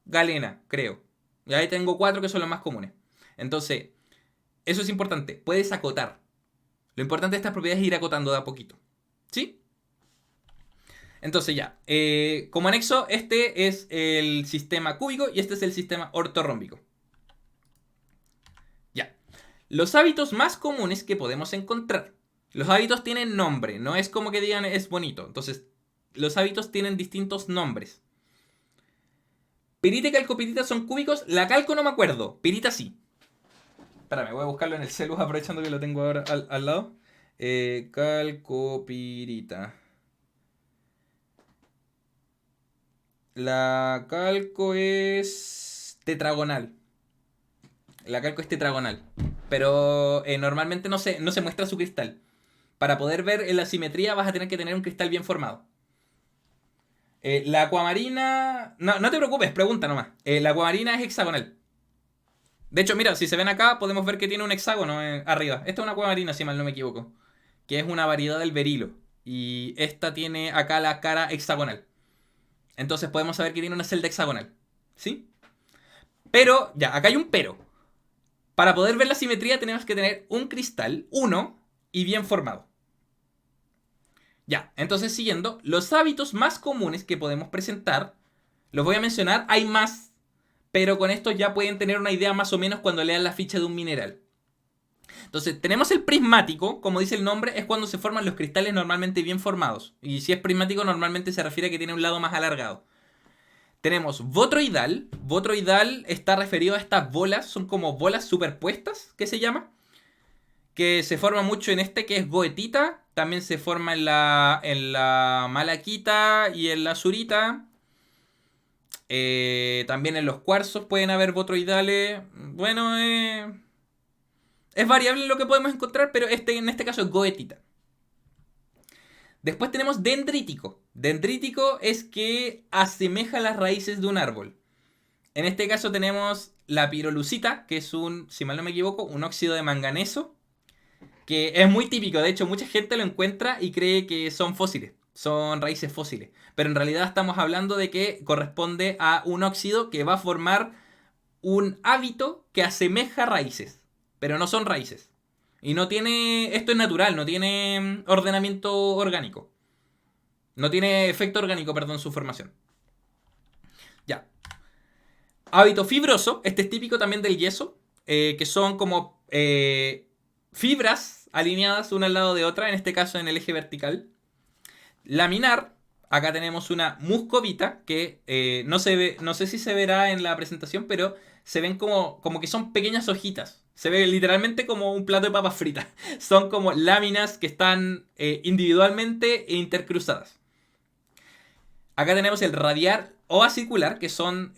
galena, creo. Y ahí tengo 4 que son los más comunes. Entonces, eso es importante. Puedes acotar. Lo importante de estas propiedades es ir acotando de a poquito. ¿Sí? Entonces ya, como anexo, este es el sistema cúbico y este es el sistema ortorrómbico. Ya. Los hábitos más comunes que podemos encontrar. Los hábitos tienen nombre, no es como que digan es bonito. Entonces, los hábitos tienen distintos nombres. Pirita y calcopirita son cúbicos. La calco no me acuerdo. Pirita sí. Espérame, voy a buscarlo en el celu aprovechando que lo tengo ahora al lado. Calcopirita. La calco es tetragonal. La calco es tetragonal. Pero normalmente no se muestra su cristal. Para poder ver en la simetría vas a tener que tener un cristal bien formado. La acuamarina... No te preocupes, pregunta nomás. La acuamarina es hexagonal. De hecho, mira, si se ven acá, podemos ver que tiene un hexágono arriba. Esta es una acuamarina, si mal no me equivoco. Que es una variedad del berilo. Y esta tiene acá la cara hexagonal. Entonces podemos saber que tiene una celda hexagonal. ¿Sí? Pero, ya, acá hay un pero. Para poder ver la simetría tenemos que tener un cristal, uno, y bien formado. Ya, entonces siguiendo, los hábitos más comunes que podemos presentar, los voy a mencionar, hay más, pero con esto ya pueden tener una idea más o menos cuando lean la ficha de un mineral. Entonces, tenemos el prismático, como dice el nombre, es cuando se forman los cristales normalmente bien formados. Y si es prismático, normalmente se refiere a que tiene un lado más alargado. Tenemos botroidal. Botroidal está referido a estas bolas, son como bolas superpuestas, que se llama. Que se forma mucho en este que es goetita. También se forma en la malaquita y en la azurita. También en los cuarzos pueden haber botroidales. Bueno, es variable lo que podemos encontrar, pero en este caso es goetita. Después tenemos dendrítico. Dendrítico es que asemeja las raíces de un árbol. En este caso tenemos la pirolucita, que es si mal no me equivoco, un óxido de manganeso, que es muy típico. De hecho, mucha gente lo encuentra y cree que son fósiles, son raíces fósiles. Pero en realidad estamos hablando de que corresponde a un óxido que va a formar un hábito que asemeja raíces, pero no son raíces. Y no tiene, esto es natural, no tiene ordenamiento orgánico. No tiene efecto orgánico, perdón, su formación. Ya. Hábito fibroso, este es típico también del yeso, que son como fibras alineadas una al lado de otra, en este caso en el eje vertical. Laminar, acá tenemos una muscovita, que no se ve, no sé si se verá en la presentación, pero se ven como que son pequeñas hojitas. Se ve literalmente como un plato de papas fritas. Son como láminas que están individualmente e intercruzadas. Acá tenemos el radial o acircular, que son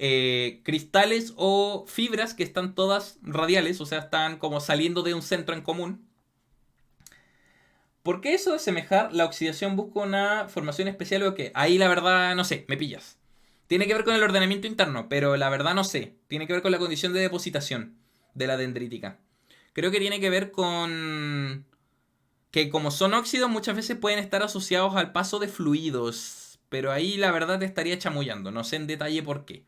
cristales o fibras que están todas radiales, o sea, están como saliendo de un centro en común. ¿Por qué eso de asemejar la oxidación busca una formación especial o qué? Ahí la verdad no sé, me pillas. Tiene que ver con el ordenamiento interno, pero la verdad no sé. Tiene que ver con la condición de depositación de la dendrítica. Creo que tiene que ver con que como son óxidos muchas veces pueden estar asociados al paso de fluidos. Pero ahí la verdad te estaría chamullando, no sé en detalle por qué.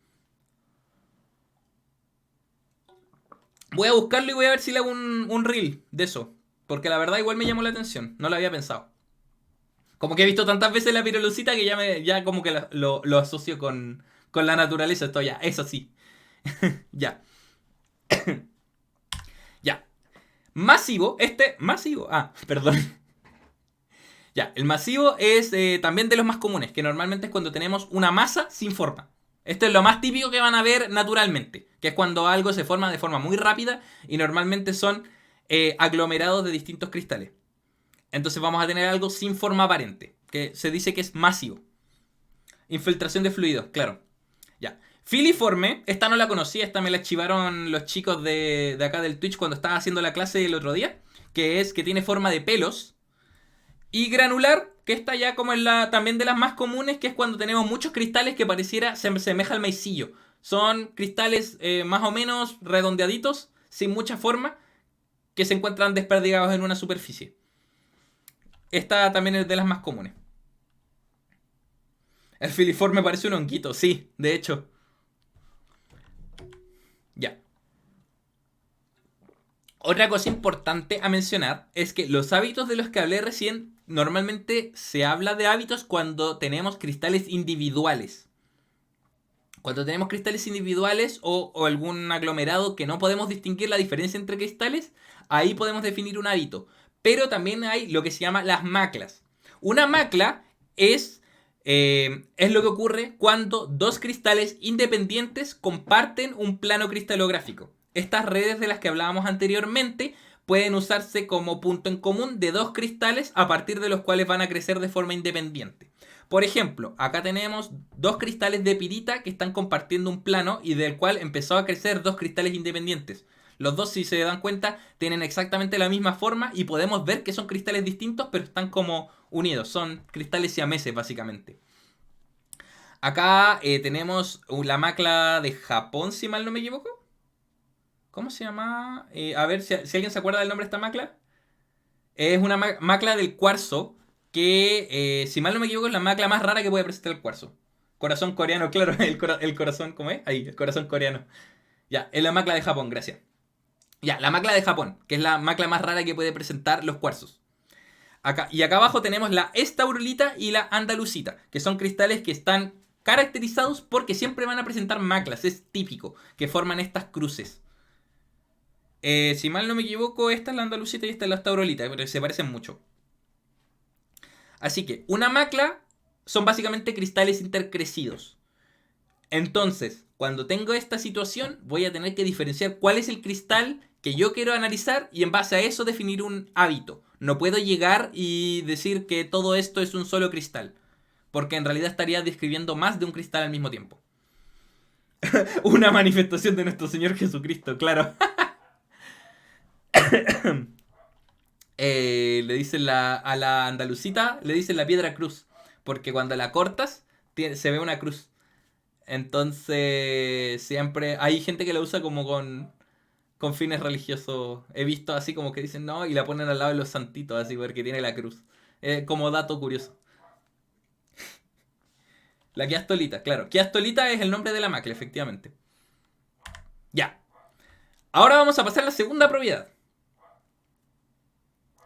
Voy a buscarlo y voy a ver si le hago un reel de eso. Porque la verdad igual me llamó la atención, no lo había pensado. Como que he visto tantas veces la pirolusita que ya como que lo asocio con la naturaleza. Esto ya, eso sí. Ya, ya. Masivo, masivo. Ah, perdón. Ya, el masivo es también de los más comunes, que normalmente es cuando tenemos una masa sin forma. Esto es lo más típico que van a ver naturalmente, que es cuando algo se forma de forma muy rápida y normalmente son aglomerados de distintos cristales. Entonces vamos a tener algo sin forma aparente, que se dice que es masivo. Infiltración de fluidos, claro. Ya. Filiforme, esta no la conocía, esta me la chivaron los chicos de acá del Twitch cuando estaba haciendo la clase el otro día, que es que tiene forma de pelos. Y granular, que esta ya como es la también de las más comunes, que es cuando tenemos muchos cristales que pareciera se asemeja al maicillo. Son cristales más o menos redondeaditos, sin mucha forma, que se encuentran desperdigados en una superficie. Esta también es de las más comunes. El filiforme parece un honguito, sí, de hecho. Ya. Otra cosa importante a mencionar es que los hábitos de los que hablé recién, normalmente se habla de hábitos cuando tenemos cristales individuales. Cuando tenemos cristales individuales o algún aglomerado que no podemos distinguir la diferencia entre cristales, ahí podemos definir un hábito. Pero también hay lo que se llama las maclas. Una macla es lo que ocurre cuando dos cristales independientes comparten un plano cristalográfico. Estas redes de las que hablábamos anteriormente pueden usarse como punto en común de dos cristales a partir de los cuales van a crecer de forma independiente. Por ejemplo, acá tenemos dos cristales de pirita que están compartiendo un plano y del cual empezó a crecer dos cristales independientes. Los dos, si se dan cuenta, tienen exactamente la misma forma y podemos ver que son cristales distintos, pero están como unidos. Son cristales siameses, básicamente. Acá tenemos la macla de Japón, si mal no me equivoco. ¿Cómo se llama? A ver si alguien se acuerda del nombre de esta macla. Es una macla del cuarzo que, si mal no me equivoco, es la macla más rara que puede presentar el cuarzo. Corazón coreano, claro, el corazón, ¿cómo es? Ahí, el corazón coreano. Ya, es la macla de Japón, gracias. Ya, la macla de Japón, que es la macla más rara que puede presentar los cuarzos. Y acá abajo tenemos la estaurolita y la andalusita, que son cristales que están caracterizados porque siempre van a presentar maclas, es típico, que forman estas cruces. Si mal no me equivoco, esta es la andalusita y esta es la estaurolita, pero se parecen mucho. Así que una macla son básicamente cristales intercrecidos. Entonces, cuando tengo esta situación, voy a tener que diferenciar cuál es el cristal que yo quiero analizar y en base a eso definir un hábito. No puedo llegar y decir que todo esto es un solo cristal, porque en realidad estaría describiendo más de un cristal al mismo tiempo. Una manifestación de nuestro Señor Jesucristo, claro. Le dicen a la andalucita, le dicen la piedra cruz, porque cuando la cortas se ve una cruz. Entonces siempre hay gente que la usa como con fines religiosos. He visto así como que dicen no y la ponen al lado de los santitos así porque tiene la cruz. Como dato curioso. La quiastolita, claro. Quiastolita es el nombre de la macla, efectivamente. Ya. Ahora vamos a pasar a la segunda propiedad.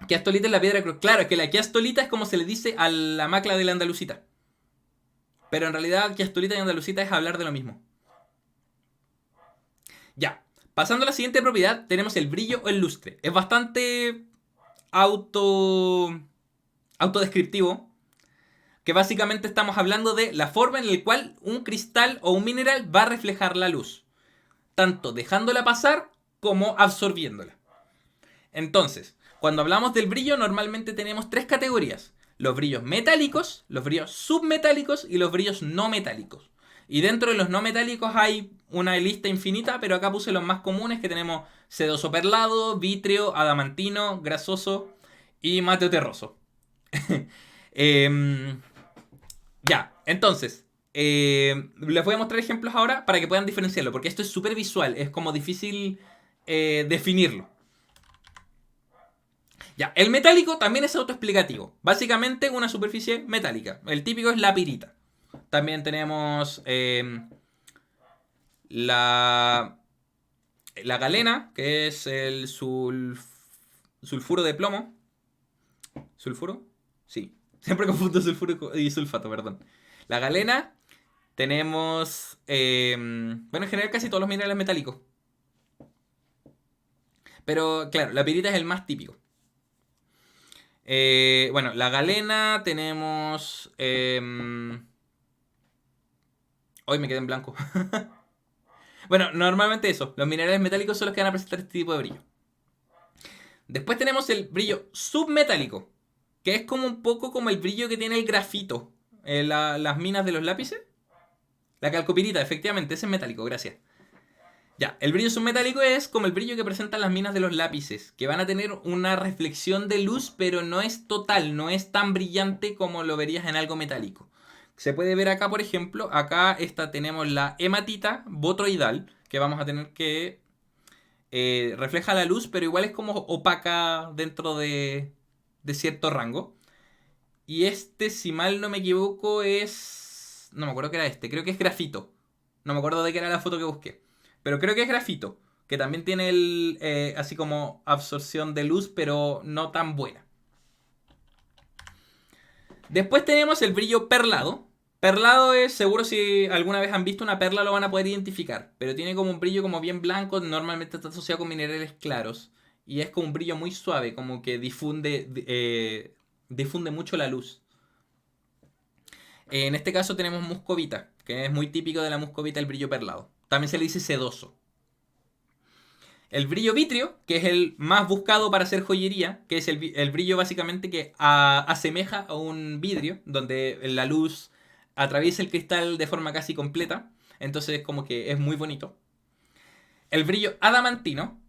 Quiastolita es la piedra cruz. Claro, es que la quiastolita es como se le dice a la macla de la andalucita. Pero en realidad quiastolita y andalucita es hablar de lo mismo. Ya. Pasando a la siguiente propiedad, tenemos el brillo o el lustre. Es bastante autodescriptivo, que básicamente estamos hablando de la forma en la cual un cristal o un mineral va a reflejar la luz, tanto dejándola pasar como absorbiéndola. Entonces, cuando hablamos del brillo, normalmente tenemos tres categorías: los brillos metálicos, los brillos submetálicos y los brillos no metálicos. Y dentro de los no metálicos hay una lista infinita, pero acá puse los más comunes, que tenemos sedoso perlado, vítreo, adamantino, grasoso y mateo terroso. Ya, entonces, les voy a mostrar ejemplos ahora para que puedan diferenciarlo, porque esto es súper visual, es como difícil definirlo. Ya, el metálico también es autoexplicativo. Básicamente una superficie metálica. El típico es la pirita. También tenemos la, la galena, que es el sulfuro de plomo. ¿Sulfuro? Sí. Siempre confundo sulfuro y sulfato, perdón. La galena. Tenemos, bueno, en general casi todos los minerales metálicos. Pero claro, la pirita es el más típico. Bueno, la galena tenemos... hoy me quedé en blanco. Bueno, normalmente eso. Los minerales metálicos son los que van a presentar este tipo de brillo. Después tenemos el brillo submetálico, que es como un poco como el brillo que tiene el grafito en las minas de los lápices. La calcopirita, efectivamente, ese es metálico, gracias. Ya, el brillo submetálico es como el brillo que presentan las minas de los lápices, que van a tener una reflexión de luz, pero no es total, no es tan brillante como lo verías en algo metálico. Se puede ver acá, por ejemplo, acá tenemos la hematita botroidal, que vamos a tener que refleja la luz, pero igual es como opaca dentro de cierto rango. Y si mal no me equivoco, es... No me acuerdo que era creo que es grafito. No me acuerdo de qué era la foto que busqué. Pero creo que es grafito, que también tiene así como absorción de luz, pero no tan buena. Después tenemos el brillo perlado. Perlado es, seguro si alguna vez han visto una perla lo van a poder identificar, pero tiene como un brillo como bien blanco, normalmente está asociado con minerales claros. Y es como un brillo muy suave, como que difunde mucho la luz. En este caso tenemos muscovita, que es muy típico de la muscovita el brillo perlado. También se le dice sedoso. El brillo vitrio, que es el más buscado para hacer joyería, que es el brillo básicamente que asemeja a un vidrio, donde la luz atraviesa el cristal de forma casi completa. Entonces como que es muy bonito. El brillo adamantino.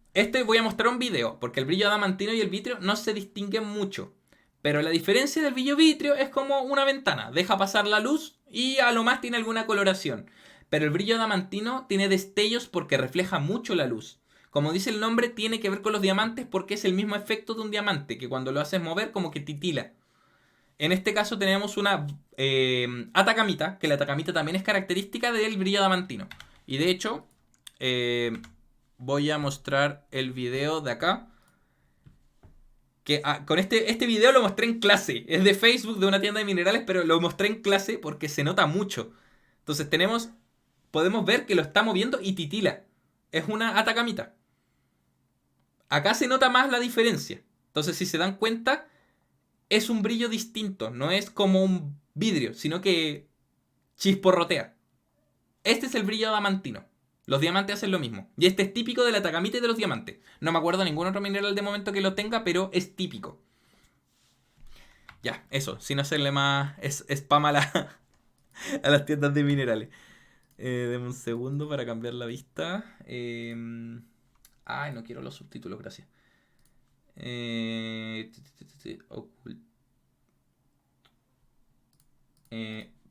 Voy a mostrar un video, porque el brillo adamantino y el vitrio no se distinguen mucho. Pero la diferencia del brillo vitrio es como una ventana. Deja pasar la luz y a lo más tiene alguna coloración. Pero el brillo adamantino tiene destellos porque refleja mucho la luz. Como dice el nombre, tiene que ver con los diamantes porque es el mismo efecto de un diamante, que cuando lo haces mover como que titila. En este caso tenemos una atacamita, que la atacamita también es característica del brillo adamantino. Y de hecho, voy a mostrar el video de acá. Que con este video lo mostré en clase. Es de Facebook, de una tienda de minerales, pero lo mostré en clase porque se nota mucho. Entonces podemos ver que lo está moviendo y titila. Es una atacamita. Acá se nota más la diferencia. Entonces, si se dan cuenta, es un brillo distinto. No es como un vidrio, sino que chisporrotea. Este es el brillo adamantino. Los diamantes hacen lo mismo. Y este es típico de la atacamita y de los diamantes. No me acuerdo de ningún otro mineral de momento que lo tenga, pero es típico. Ya, eso, sin hacerle más spam a las tiendas de minerales. Deme un segundo para cambiar la vista. Ay, no quiero los subtítulos, gracias.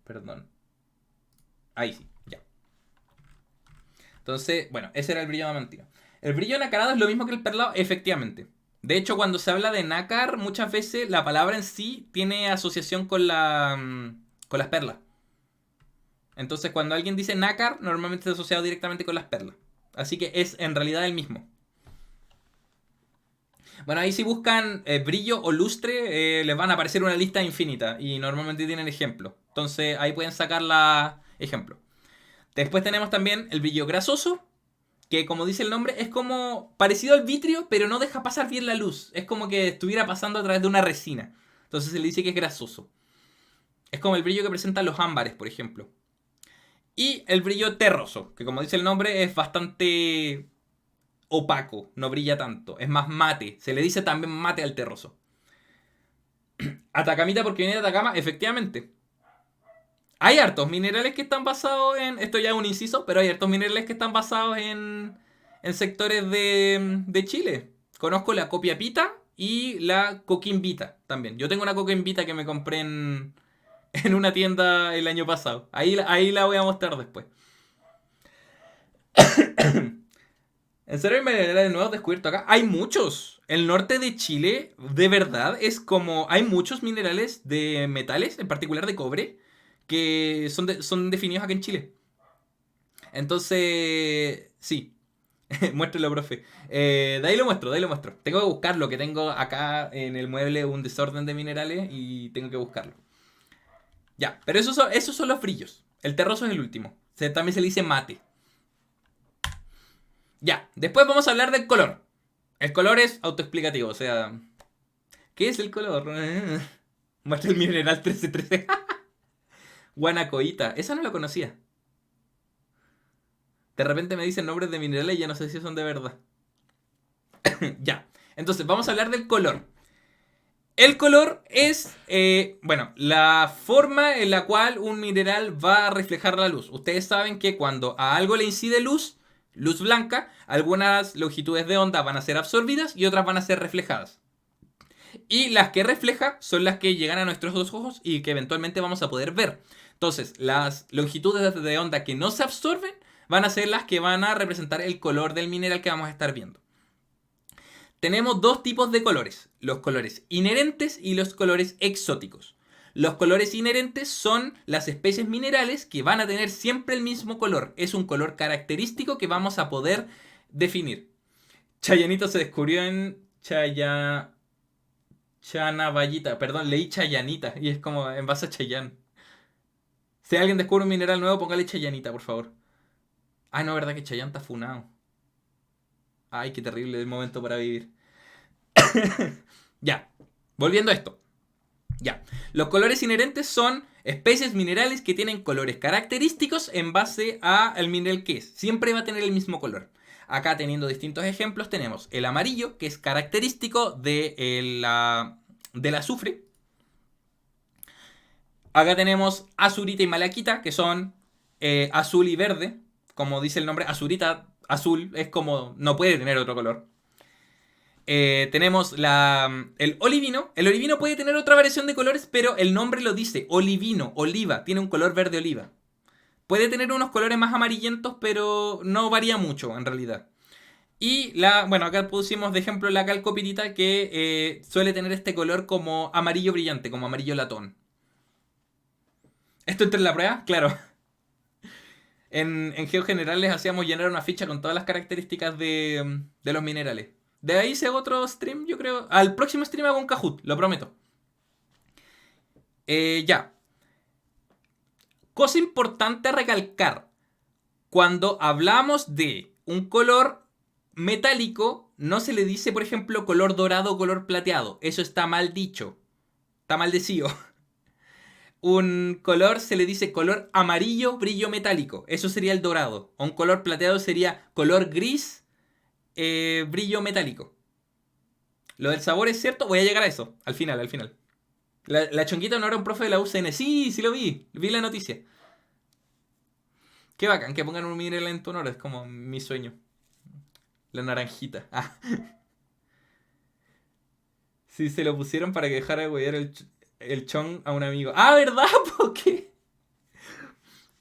Perdón. Ahí sí, ya. Entonces, bueno, ese era el brillo adamantino. El brillo nacarado es lo mismo que el perlado, efectivamente. De hecho, cuando se habla de nácar, muchas veces la palabra en sí tiene asociación con las perlas. Entonces, cuando alguien dice nácar, normalmente está asociado directamente con las perlas. Así que es en realidad el mismo. Bueno, ahí si buscan brillo o lustre, les van a aparecer una lista infinita. Y normalmente tienen ejemplos. Entonces, ahí pueden sacar la ejemplo. Después tenemos también el brillo grasoso, que como dice el nombre, es como parecido al vitrio, pero no deja pasar bien la luz. Es como que estuviera pasando a través de una resina. Entonces se le dice que es grasoso. Es como el brillo que presentan los ámbares, por ejemplo. Y el brillo terroso, que como dice el nombre es bastante opaco, no brilla tanto, es más mate. Se le dice también mate al terroso. Atacamita porque viene de Atacama, efectivamente. Hay hartos minerales que están basados en... Esto ya es un inciso, pero hay hartos minerales que están basados en sectores de Chile. Conozco la copiapita y la coquimbita también. Yo tengo una coquimbita que me compré en una tienda el año pasado. Ahí la voy a mostrar después. ¿En serio hay minerales nuevos descubiertos acá? Hay muchos. El norte de Chile, de verdad, es como... Hay muchos minerales de metales, en particular de cobre, que son definidos acá en Chile. Entonces, sí. Muéstralo, profe. De ahí lo muestro, de ahí lo muestro. Tengo que buscarlo, que tengo acá en el mueble un desorden de minerales y tengo que buscarlo. Ya, pero esos son los brillos. El terroso es el último. También se le dice mate. Ya, después vamos a hablar del color. El color es autoexplicativo, o sea... ¿Qué es el color? Muestra el mineral 1313. Guanacoita, esa no la conocía. De repente me dicen nombres de minerales y ya no sé si son de verdad. Ya, entonces vamos a hablar del color. El color es, bueno, la forma en la cual un mineral va a reflejar la luz. Ustedes saben que cuando a algo le incide luz, luz blanca, algunas longitudes de onda van a ser absorbidas y otras van a ser reflejadas. Y las que refleja son las que llegan a nuestros dos ojos y que eventualmente vamos a poder ver. Entonces, las longitudes de onda que no se absorben van a ser las que van a representar el color del mineral que vamos a estar viendo. Tenemos dos tipos de colores, los colores inherentes y los colores exóticos. Los colores inherentes son las especies minerales que van a tener siempre el mismo color. Es un color característico que vamos a poder definir. Chayanito se descubrió en Chanavallita. Perdón, leí Chayanita y es como en base a Chayán. Si alguien descubre un mineral nuevo, póngale Chayanita, por favor. Ay, no, verdad que Chayán está funado. Ay, qué terrible el momento para vivir. Ya, volviendo a esto. Ya, los colores inherentes son especies minerales que tienen colores característicos en base al mineral que es. Siempre va a tener el mismo color. Acá teniendo distintos ejemplos tenemos el amarillo, que es característico del azufre. Acá tenemos azurita y malaquita, que son azul y verde. Como dice el nombre, azurita, azul, es como no puede tener otro color. Tenemos el olivino. El olivino puede tener otra variación de colores, pero el nombre lo dice. Olivino, oliva, tiene un color verde oliva. Puede tener unos colores más amarillentos, pero no varía mucho en realidad. Y bueno, acá pusimos de ejemplo la calcopirita que suele tener este color como amarillo brillante, como amarillo latón. ¿Esto entra en la prueba? Claro. En GeoGenerales hacíamos llenar una ficha con todas las características de los minerales. De ahí se hago otro stream, yo creo. Al próximo stream hago un Kahoot, lo prometo. Ya. Cosa importante a recalcar. Cuando hablamos de un color metálico, no se le dice, por ejemplo, color dorado o color plateado. Eso está mal dicho. Está maldecido. Un color se le dice color amarillo, brillo metálico. Eso sería el dorado. O un color plateado sería color gris, brillo metálico. Lo del sabor es cierto. Voy a llegar a eso. Al final, al final. La chonguita no era un profe de la UCN. Sí, sí lo vi. Vi la noticia. Qué bacán que pongan un mineral en tu honor. Es como mi sueño. La naranjita. Ah. Sí, se lo pusieron para que dejara de huear el chong a un amigo. Ah, ¿verdad? ¿Por qué?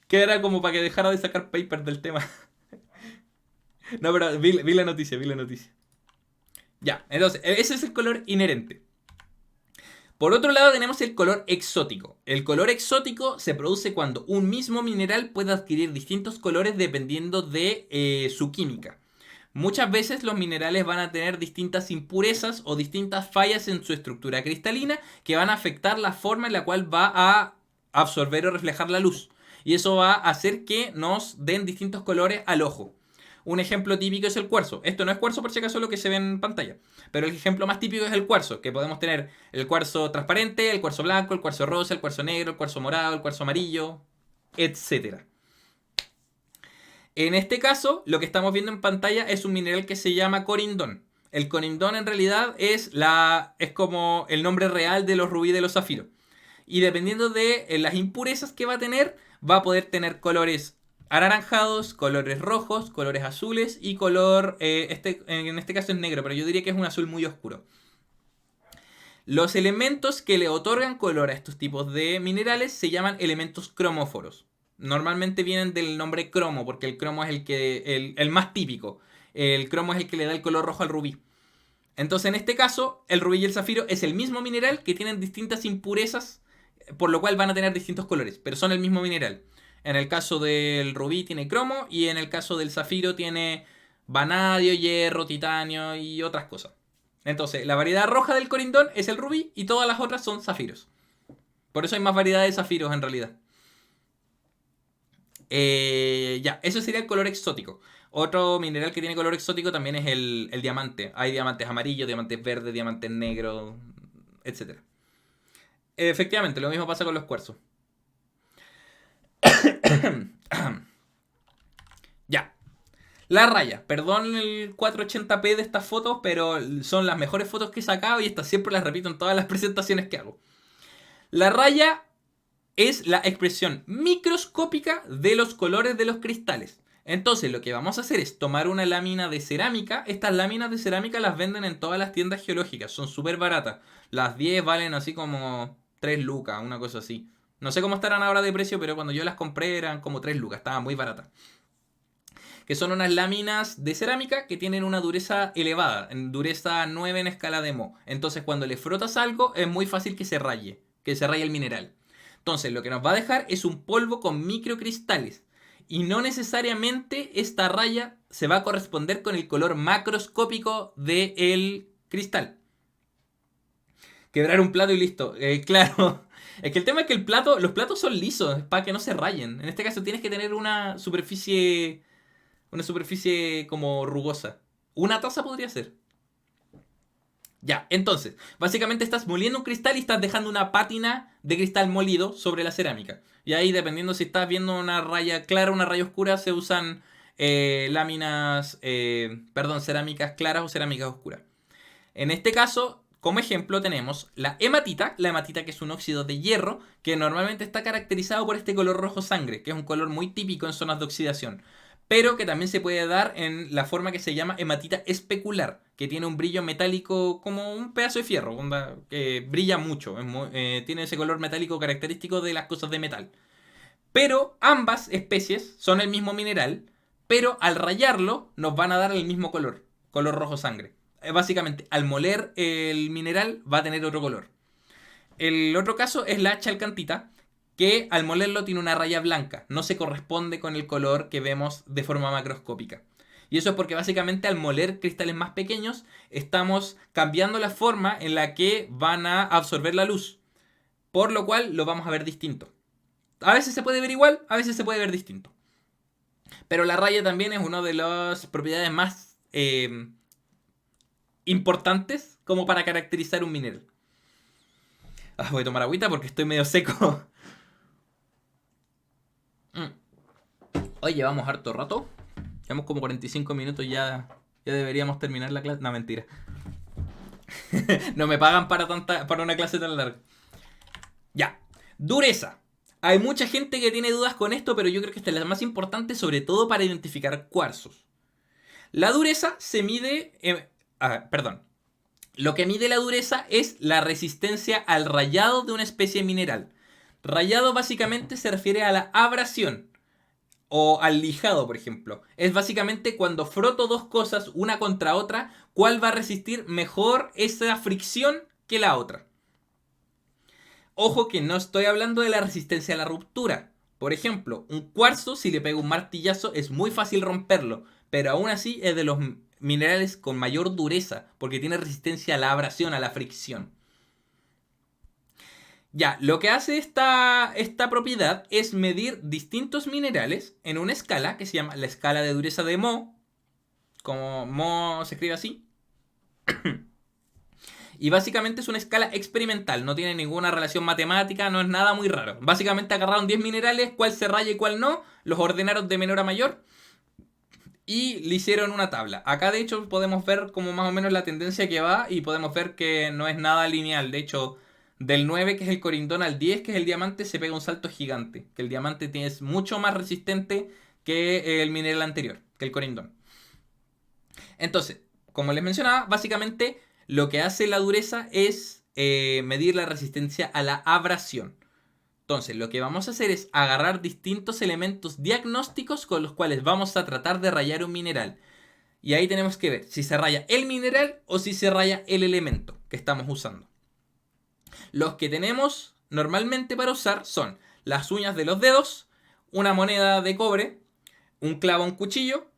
Que era como para que dejara de sacar paper del tema. No, pero vi la noticia, vi la noticia. Ya, entonces, ese es el color inherente. Por otro lado tenemos el color exótico. El color exótico se produce cuando un mismo mineral puede adquirir distintos colores dependiendo de su química. Muchas veces los minerales van a tener distintas impurezas o distintas fallas en su estructura cristalina que van a afectar la forma en la cual va a absorber o reflejar la luz. Y eso va a hacer que nos den distintos colores al ojo. Un ejemplo típico es el cuarzo. Esto no es cuarzo por si acaso lo que se ve en pantalla. Pero el ejemplo más típico es el cuarzo. Que podemos tener el cuarzo transparente, el cuarzo blanco, el cuarzo rosa, el cuarzo negro, el cuarzo morado, el cuarzo amarillo, etc. En este caso, lo que estamos viendo en pantalla es un mineral que se llama corindón. El corindón en realidad es como el nombre real de los rubíes de los zafiros. Y dependiendo de las impurezas que va a tener, va a poder tener colores anaranjados, colores rojos, colores azules y color, en este caso es negro, pero yo diría que es un azul muy oscuro. Los elementos que le otorgan color a estos tipos de minerales se llaman elementos cromóforos. Normalmente vienen del nombre cromo, porque el cromo es el más típico. el cromo es el que le da el color rojo al rubí. Entonces, en este caso, el rubí y el zafiro es el mismo mineral que tienen distintas impurezas, por lo cual van a tener distintos colores, pero son el mismo mineral. En el caso del rubí tiene cromo y en el caso del zafiro tiene vanadio, hierro, titanio y otras cosas. Entonces, la variedad roja del corindón es el rubí y todas las otras son zafiros. Por eso hay más variedad de zafiros en realidad. Ya, eso sería el color exótico. Otro mineral que tiene color exótico también es el diamante. Hay diamantes amarillos, diamantes verdes, diamantes negros, etc. Efectivamente, lo mismo pasa con los cuarzos. Ya. La raya. Perdón el 480p de estas fotos, pero son las mejores fotos que he sacado y estas siempre las repito en todas las presentaciones que hago. La raya es la expresión microscópica de los colores de los cristales. Entonces lo que vamos a hacer es tomar una lámina de cerámica. Estas láminas de cerámica las venden en todas las tiendas geológicas. Son súper baratas. Las 10 valen así como 3 lucas, una cosa así. No sé cómo estarán ahora de precio, pero cuando yo las compré eran como 3 lucas. Estaban muy baratas. Que son unas láminas de cerámica que tienen una dureza elevada. En dureza 9 en escala de Mohs. Entonces cuando le frotas algo es muy fácil que se raye. Que se raye el mineral. Entonces lo que nos va a dejar es un polvo con microcristales. Y no necesariamente esta raya se va a corresponder con el color macroscópico del cristal. Quebrar un plato y listo. Claro. Es que el tema es que los platos son lisos, para que no se rayen. En este caso tienes que tener una superficie como rugosa. Una taza podría ser. Ya, entonces, básicamente estás moliendo un cristal y estás dejando una pátina de cristal molido sobre la cerámica. Y ahí, dependiendo si estás viendo una raya clara o una raya oscura, se usan cerámicas claras o cerámicas oscuras. En este caso, como ejemplo, tenemos la hematita que es un óxido de hierro, que normalmente está caracterizado por este color rojo sangre, que es un color muy típico en zonas de oxidación, pero que también se puede dar en la forma que se llama hematita especular, que tiene un brillo metálico como un pedazo de fierro, que brilla mucho, tiene ese color metálico característico de las cosas de metal. Pero ambas especies son el mismo mineral, pero al rayarlo nos van a dar el mismo color rojo sangre. Básicamente, al moler el mineral va a tener otro color. El otro caso es la chalcantita, que al molerlo tiene una raya blanca, no se corresponde con el color que vemos de forma macroscópica. Y eso es porque básicamente al moler cristales más pequeños estamos cambiando la forma en la que van a absorber la luz, por lo cual lo vamos a ver distinto. A veces se puede ver igual, a veces se puede ver distinto. Pero la raya también es una de las propiedades más importantes como para caracterizar un mineral. Voy a tomar agüita porque estoy medio seco. Hoy llevamos harto rato. Llevamos como 45 minutos, ya deberíamos terminar la clase. No, mentira. No me pagan para una clase tan larga. Ya. Dureza. Hay mucha gente que tiene dudas con esto, pero yo creo que esta es la más importante, sobre todo para identificar cuarzos. La dureza se mide... Lo que mide la dureza es la resistencia al rayado de una especie mineral. Rayado básicamente se refiere a la abrasión o al lijado, por ejemplo. Es básicamente cuando froto dos cosas una contra otra, cuál va a resistir mejor esa fricción que la otra. Ojo que no estoy hablando de la resistencia a la ruptura. Por ejemplo, un cuarzo, si le pego un martillazo, es muy fácil romperlo, pero aún así es de los minerales con mayor dureza, porque tiene resistencia a la abrasión, a la fricción. Ya, lo que hace esta propiedad es medir distintos minerales en una escala que se llama la escala de dureza de Mohs, como Mohs se escribe así. Y básicamente es una escala experimental, no tiene ninguna relación matemática, no es nada muy raro. Básicamente agarraron 10 minerales, cuál se raya y cuál no, los ordenaron de menor a mayor y le hicieron una tabla. Acá de hecho podemos ver como más o menos la tendencia que va y podemos ver que no es nada lineal. De hecho, del 9 que es el corindón al 10 que es el diamante se pega un salto gigante. Que el diamante es mucho más resistente que el mineral anterior, que el corindón. Entonces, como les mencionaba, básicamente lo que hace la dureza es medir la resistencia a la abrasión. Entonces, lo que vamos a hacer es agarrar distintos elementos diagnósticos con los cuales vamos a tratar de rayar un mineral. Y ahí tenemos que ver si se raya el mineral o si se raya el elemento que estamos usando. Los que tenemos normalmente para usar son las uñas de los dedos, una moneda de cobre, un clavo, un cuchillo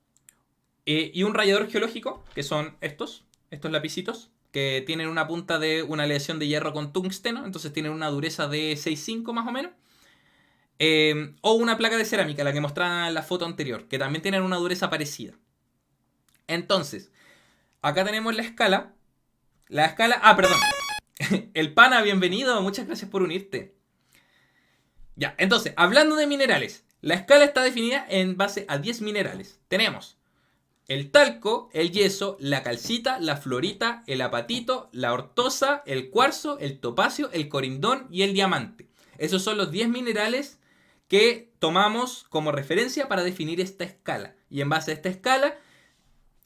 y un rallador geológico, que son estos lapicitos, que tienen una punta de una aleación de hierro con tungsteno, entonces tienen una dureza de 6,5 más o menos. O una placa de cerámica, la que mostraba en la foto anterior, que también tienen una dureza parecida. Entonces, acá tenemos la escala. Perdón. El pana, bienvenido, muchas gracias por unirte. Ya, entonces, hablando de minerales, la escala está definida en base a 10 minerales. Tenemos el talco, el yeso, la calcita, la fluorita, el apatito, la ortosa, el cuarzo, el topacio, el corindón y el diamante. Esos son los 10 minerales que tomamos como referencia para definir esta escala. Y en base a esta escala,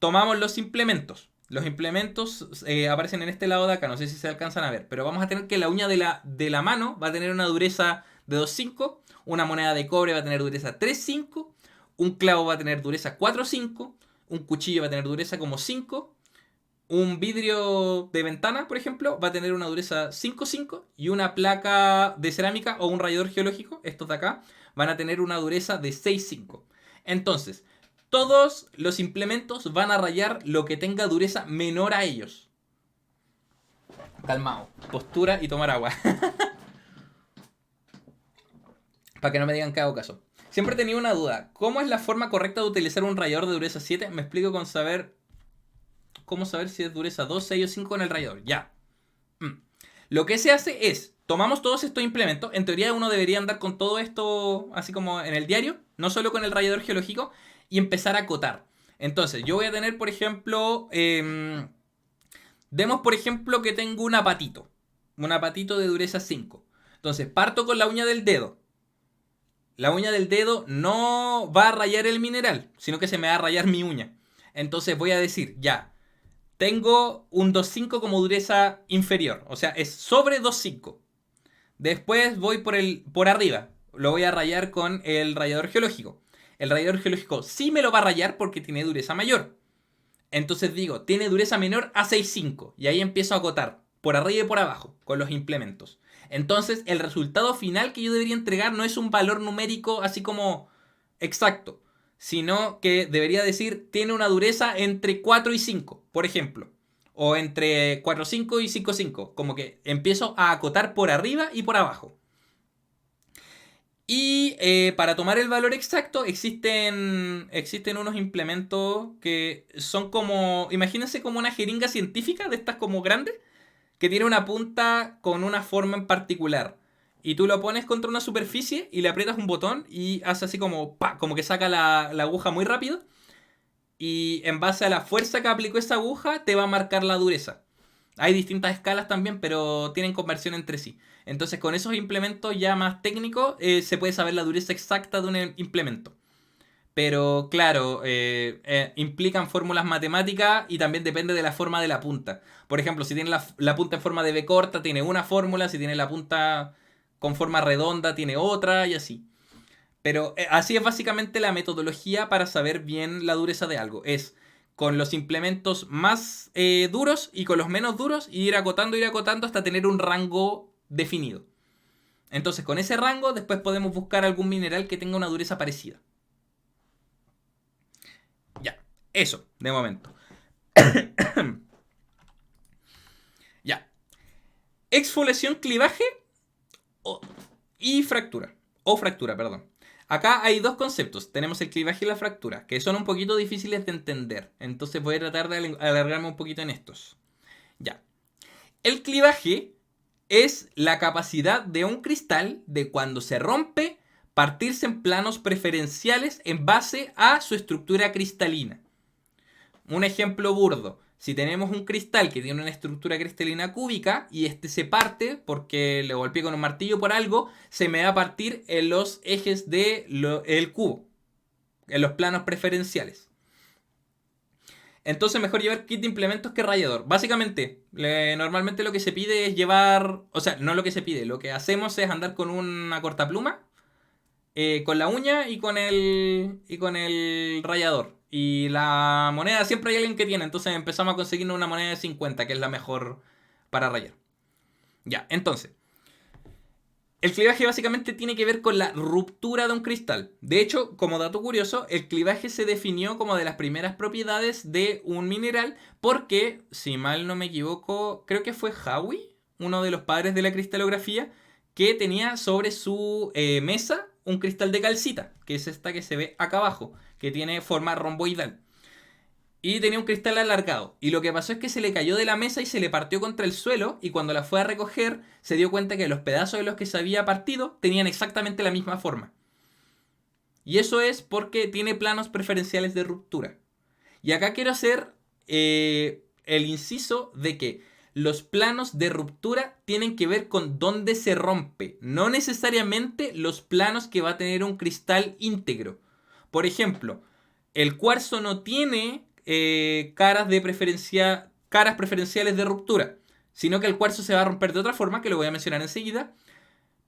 tomamos los implementos. Los implementos aparecen en este lado de acá, no sé si se alcanzan a ver, pero vamos a tener que la uña de la mano va a tener una dureza de 2,5, una moneda de cobre va a tener dureza 3,5, un clavo va a tener dureza 4,5, un cuchillo va a tener dureza como 5, un vidrio de ventana, por ejemplo, va a tener una dureza 5,5 y una placa de cerámica o un rallador geológico, estos de acá, van a tener una dureza de 6,5. Entonces, todos los implementos van a rayar lo que tenga dureza menor a ellos. Calmado. Postura y tomar agua. Para que no me digan que hago caso. Siempre he tenido una duda. ¿Cómo es la forma correcta de utilizar un rallador de dureza 7? Me explico con saber... ¿Cómo saber si es dureza 2, 6 o 5 en el rallador? Ya. Lo que se hace es... Tomamos todos estos implementos. En teoría uno debería andar con todo esto así como en el diario. No solo con el rallador geológico. Y empezar a acotar. Entonces, yo voy a tener, por ejemplo... demos, por ejemplo, que tengo un apatito. Un apatito de dureza 5. Entonces, parto con la uña del dedo. La uña del dedo no va a rayar el mineral, sino que se me va a rayar mi uña. Entonces voy a decir, ya, tengo un 2,5 como dureza inferior. O sea, es sobre 2,5. Después voy por arriba. Lo voy a rayar con el rallador geológico. El rallador geológico sí me lo va a rayar porque tiene dureza mayor. Entonces digo, tiene dureza menor a 6,5. Y ahí empiezo a acotar por arriba y por abajo con los implementos. Entonces el resultado final que yo debería entregar no es un valor numérico así como exacto, sino que debería decir tiene una dureza entre 4 y 5, por ejemplo. O entre 4,5 y 5,5. Como que empiezo a acotar por arriba y por abajo. Y para tomar el valor exacto existen unos implementos que son como, imagínense como una jeringa científica de estas como grandes, que tiene una punta con una forma en particular. Y tú lo pones contra una superficie y le aprietas un botón y hace así como, ¡pa! Como que saca la aguja muy rápido. Y en base a la fuerza que aplicó esa aguja te va a marcar la dureza. Hay distintas escalas también, pero tienen conversión entre sí. Entonces con esos implementos ya más técnicos se puede saber la dureza exacta de un implemento. Pero claro, implican fórmulas matemáticas y también depende de la forma de la punta. Por ejemplo, si tiene la punta en forma de B corta, tiene una fórmula. Si tiene la punta con forma redonda, tiene otra y así. Pero así es básicamente la metodología para saber bien la dureza de algo. Es con los implementos más duros y con los menos duros y ir acotando hasta tener un rango definido. Entonces con ese rango después podemos buscar algún mineral que tenga una dureza parecida. Ya, eso, de momento. Ya. Exfoliación, clivaje y fractura. O fractura, perdón. Acá hay dos conceptos. Tenemos el clivaje y la fractura, que son un poquito difíciles de entender. Entonces voy a tratar de alargarme un poquito en estos. Ya. El clivaje es la capacidad de un cristal de cuando se rompe partirse en planos preferenciales en base a su estructura cristalina. Un ejemplo burdo. Si tenemos un cristal que tiene una estructura cristalina cúbica y este se parte porque le golpeé con un martillo por algo, se me va a partir en los ejes del cubo, en los planos preferenciales. Entonces mejor llevar kit de implementos que rallador. Básicamente, normalmente lo que se pide es llevar... O sea, no lo que se pide, lo que hacemos es andar con una cortapluma, con la uña y con el rallador. Y la moneda siempre hay alguien que tiene. Entonces empezamos a conseguirnos una moneda de 50, que es la mejor para rayar. Ya, entonces. El clivaje básicamente tiene que ver con la ruptura de un cristal. De hecho, como dato curioso, el clivaje se definió como de las primeras propiedades de un mineral porque, si mal no me equivoco, creo que fue Howie, uno de los padres de la cristalografía, que tenía sobre su mesa un cristal de calcita, que es esta que se ve acá abajo, que tiene forma romboidal. Y tenía un cristal alargado. Y lo que pasó es que se le cayó de la mesa y se le partió contra el suelo. Y cuando la fue a recoger, se dio cuenta que los pedazos de los que se había partido tenían exactamente la misma forma. Y eso es porque tiene planos preferenciales de ruptura. Y acá quiero hacer el inciso de que los planos de ruptura tienen que ver con dónde se rompe. No necesariamente los planos que va a tener un cristal íntegro. Por ejemplo, el cuarzo no tiene caras preferenciales de ruptura, sino que el cuarzo se va a romper de otra forma, que lo voy a mencionar enseguida,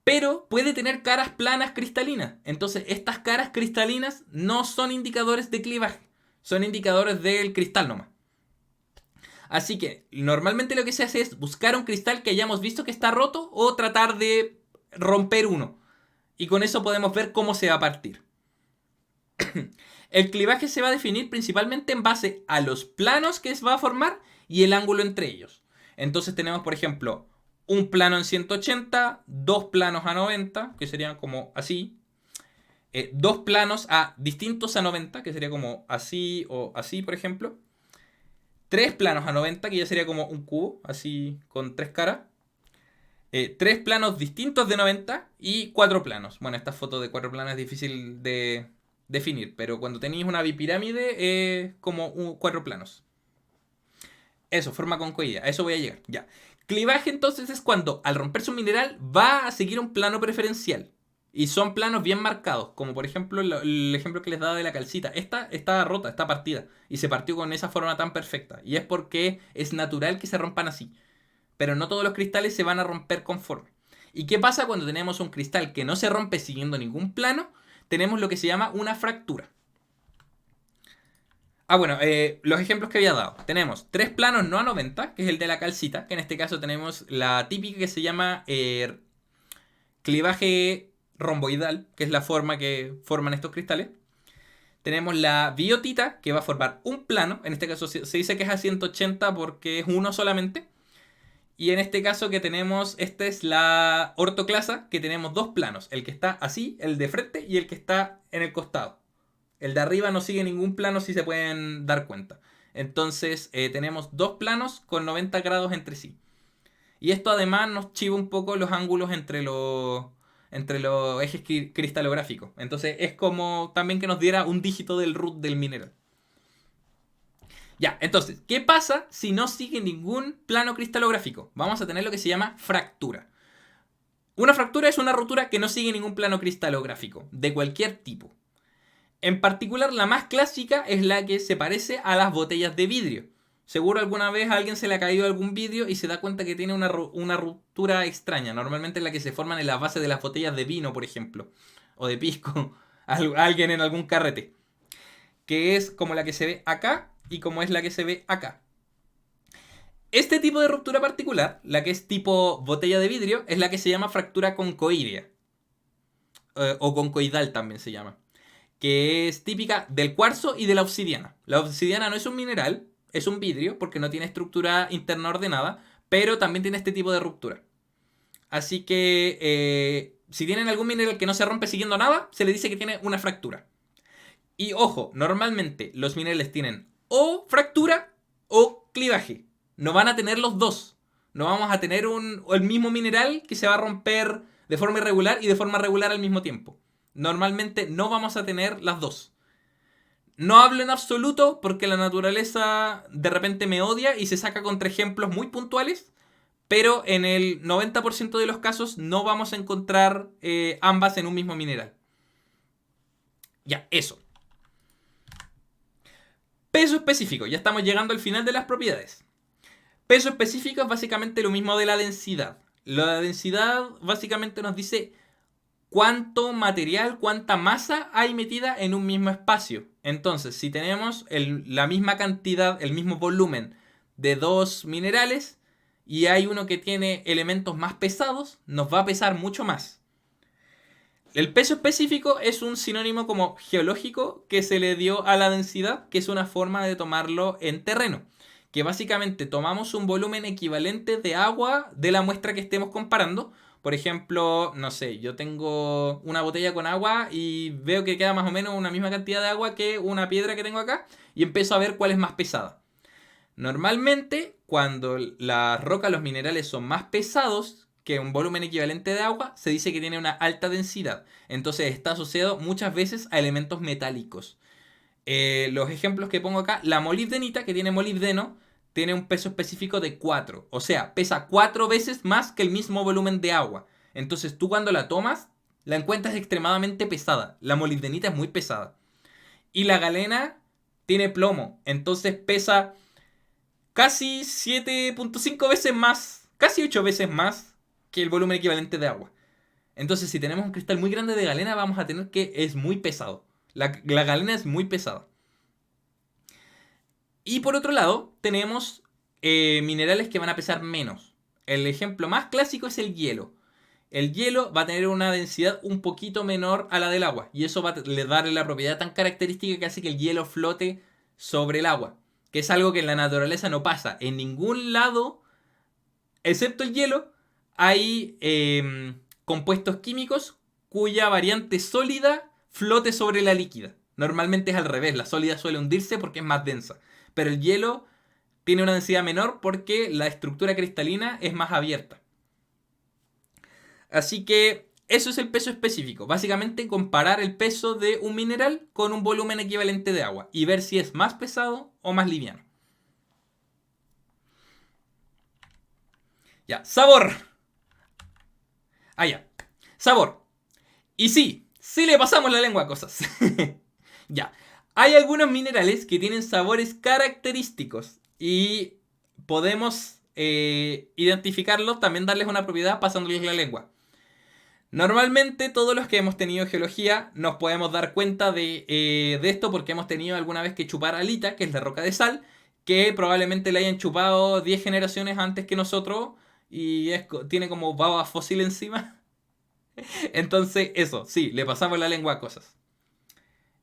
pero puede tener caras planas cristalinas. Entonces, estas caras cristalinas no son indicadores de clivaje, son indicadores del cristal nomás. Así que, normalmente lo que se hace es buscar un cristal que hayamos visto que está roto o tratar de romper uno. Y con eso podemos ver cómo se va a partir. El clivaje se va a definir principalmente en base a los planos que se va a formar y el ángulo entre ellos. Entonces tenemos, por ejemplo, un plano en 180, dos planos a 90, que serían como así. Dos planos a distintos a 90, que sería como así o así, por ejemplo. Tres planos a 90, que ya sería como un cubo, así con tres caras. Tres planos distintos de 90 y cuatro planos. Bueno, esta foto de cuatro planos es difícil de definir, pero cuando tenéis una bipirámide es como cuatro planos. Eso, forma concoidea, a eso voy a llegar, ya. Clivaje entonces es cuando al romperse un mineral va a seguir un plano preferencial. Y son planos bien marcados, como por ejemplo el ejemplo que les daba de la calcita. Esta está rota, está partida, y se partió con esa forma tan perfecta. Y es porque es natural que se rompan así. Pero no todos los cristales se van a romper conforme. ¿Y qué pasa cuando tenemos un cristal que no se rompe siguiendo ningún plano? Tenemos lo que se llama una fractura. Bueno, los ejemplos que había dado. Tenemos tres planos no a 90, que es el de la calcita, que en este caso tenemos la típica que se llama clivaje romboidal, que es la forma que forman estos cristales. Tenemos la biotita, que va a formar un plano, en este caso se dice que es a 180 porque es uno solamente. Y en este caso que tenemos, esta es la ortoclasa, que tenemos dos planos, el que está así, el de frente, y el que está en el costado. El de arriba no sigue ningún plano, si se pueden dar cuenta. Entonces tenemos dos planos con 90 grados entre sí. Y esto además nos chiva un poco los ángulos entre los ejes cristalográficos. Entonces es como también que nos diera un dígito del root del mineral. Ya, entonces, ¿qué pasa si no sigue ningún plano cristalográfico? Vamos a tener lo que se llama fractura. Una fractura es una rotura que no sigue ningún plano cristalográfico, de cualquier tipo. En particular, la más clásica es la que se parece a las botellas de vidrio. Seguro alguna vez a alguien se le ha caído algún vidrio y se da cuenta que tiene una ruptura extraña. Normalmente es la que se forman en la base de las botellas de vino, por ejemplo. O de pisco. Alguien en algún carrete. Que es como la que se ve acá y como es la que se ve acá. Este tipo de ruptura particular, la que es tipo botella de vidrio, es la que se llama fractura concoidea. O concoidal también se llama. Que es típica del cuarzo y de la obsidiana. La obsidiana no es un mineral, es un vidrio porque no tiene estructura interna ordenada, pero también tiene este tipo de ruptura. Así que si tienen algún mineral que no se rompe siguiendo nada, se le dice que tiene una fractura. Y ojo, normalmente los minerales tienen o fractura o clivaje. No van a tener los dos. No vamos a tener el mismo mineral que se va a romper de forma irregular y de forma regular al mismo tiempo. Normalmente no vamos a tener las dos. No hablo en absoluto porque la naturaleza de repente me odia y se saca contra ejemplos muy puntuales, pero en el 90% de los casos no vamos a encontrar ambas en un mismo mineral. Ya, eso. Peso específico, ya estamos llegando al final de las propiedades. Peso específico es básicamente lo mismo de la densidad. La densidad básicamente nos dice cuánto material, cuánta masa hay metida en un mismo espacio. Entonces, si tenemos la misma cantidad, el mismo volumen de dos minerales y hay uno que tiene elementos más pesados, nos va a pesar mucho más. El peso específico es un sinónimo como geológico que se le dio a la densidad, que es una forma de tomarlo en terreno. Que básicamente tomamos un volumen equivalente de agua de la muestra que estemos comparando. Por ejemplo, no sé, yo tengo una botella con agua y veo que queda más o menos una misma cantidad de agua que una piedra que tengo acá y empiezo a ver cuál es más pesada. Normalmente, cuando las rocas, los minerales son más pesados que un volumen equivalente de agua, se dice que tiene una alta densidad. Entonces está asociado muchas veces a elementos metálicos. Los ejemplos que pongo acá, la molibdenita, que tiene molibdeno, tiene un peso específico de 4. O sea, pesa 4 veces más que el mismo volumen de agua. Entonces tú cuando la tomas, la encuentras extremadamente pesada. La molibdenita es muy pesada. Y la galena tiene plomo. Entonces pesa casi 7.5 veces más, casi 8 veces más que el volumen equivalente de agua. Entonces, si tenemos un cristal muy grande de galena, vamos a tener que es muy pesado. La galena es muy pesada. Y por otro lado, tenemos minerales que van a pesar menos. El ejemplo más clásico es el hielo. El hielo va a tener una densidad un poquito menor a la del agua. Y eso va a darle la propiedad tan característica que hace que el hielo flote sobre el agua. Que es algo que en la naturaleza no pasa. En ningún lado, excepto el hielo, hay compuestos químicos cuya variante sólida flote sobre la líquida. Normalmente es al revés. La sólida suele hundirse porque es más densa. Pero el hielo tiene una densidad menor porque la estructura cristalina es más abierta. Así que eso es el peso específico. Básicamente comparar el peso de un mineral con un volumen equivalente de agua y ver si es más pesado o más liviano. Ya, sabor. Ah, ya. Sabor. Y sí le pasamos la lengua a cosas. Ya. Hay algunos minerales que tienen sabores característicos y podemos identificarlos, también darles una propiedad pasándoles la lengua. Normalmente todos los que hemos tenido geología nos podemos dar cuenta de esto porque hemos tenido alguna vez que chupar alita, que es la roca de sal, que probablemente le hayan chupado 10 generaciones antes que nosotros y tiene como baba fósil encima. Entonces, eso, sí, le pasamos la lengua a cosas.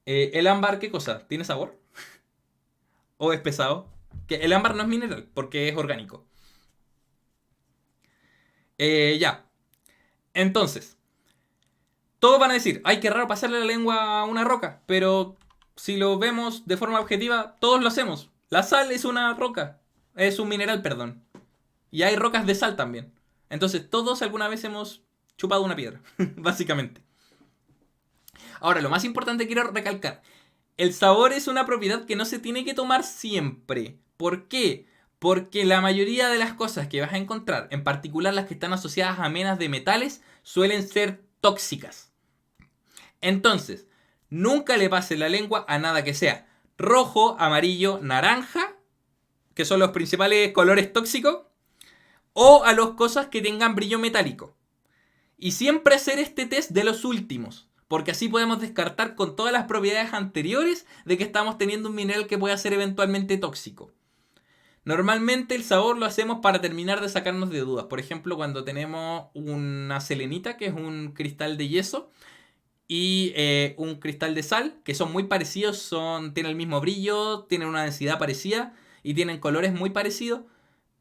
¿El ámbar qué cosa? ¿Tiene sabor? ¿O es pesado? Que el ámbar no es mineral, porque es orgánico. Ya. Entonces, todos van a decir, ay, qué raro pasarle la lengua a una roca, pero si lo vemos de forma objetiva, todos lo hacemos. La sal es una roca, es un mineral, perdón. Y hay rocas de sal también. Entonces, todos alguna vez hemos chupado una piedra, básicamente. Ahora, lo más importante quiero recalcar, el sabor es una propiedad que no se tiene que tomar siempre. ¿Por qué? Porque la mayoría de las cosas que vas a encontrar, en particular las que están asociadas a menas de metales, suelen ser tóxicas. Entonces, nunca le pase la lengua a nada que sea rojo, amarillo, naranja, que son los principales colores tóxicos, o a las cosas que tengan brillo metálico. Y siempre hacer este test de los últimos, porque así podemos descartar con todas las propiedades anteriores de que estamos teniendo un mineral que pueda ser eventualmente tóxico. Normalmente el sabor lo hacemos para terminar de sacarnos de dudas. Por ejemplo, cuando tenemos una selenita, que es un cristal de yeso, y un cristal de sal, que son muy parecidos, tienen el mismo brillo, tienen una densidad parecida y tienen colores muy parecidos,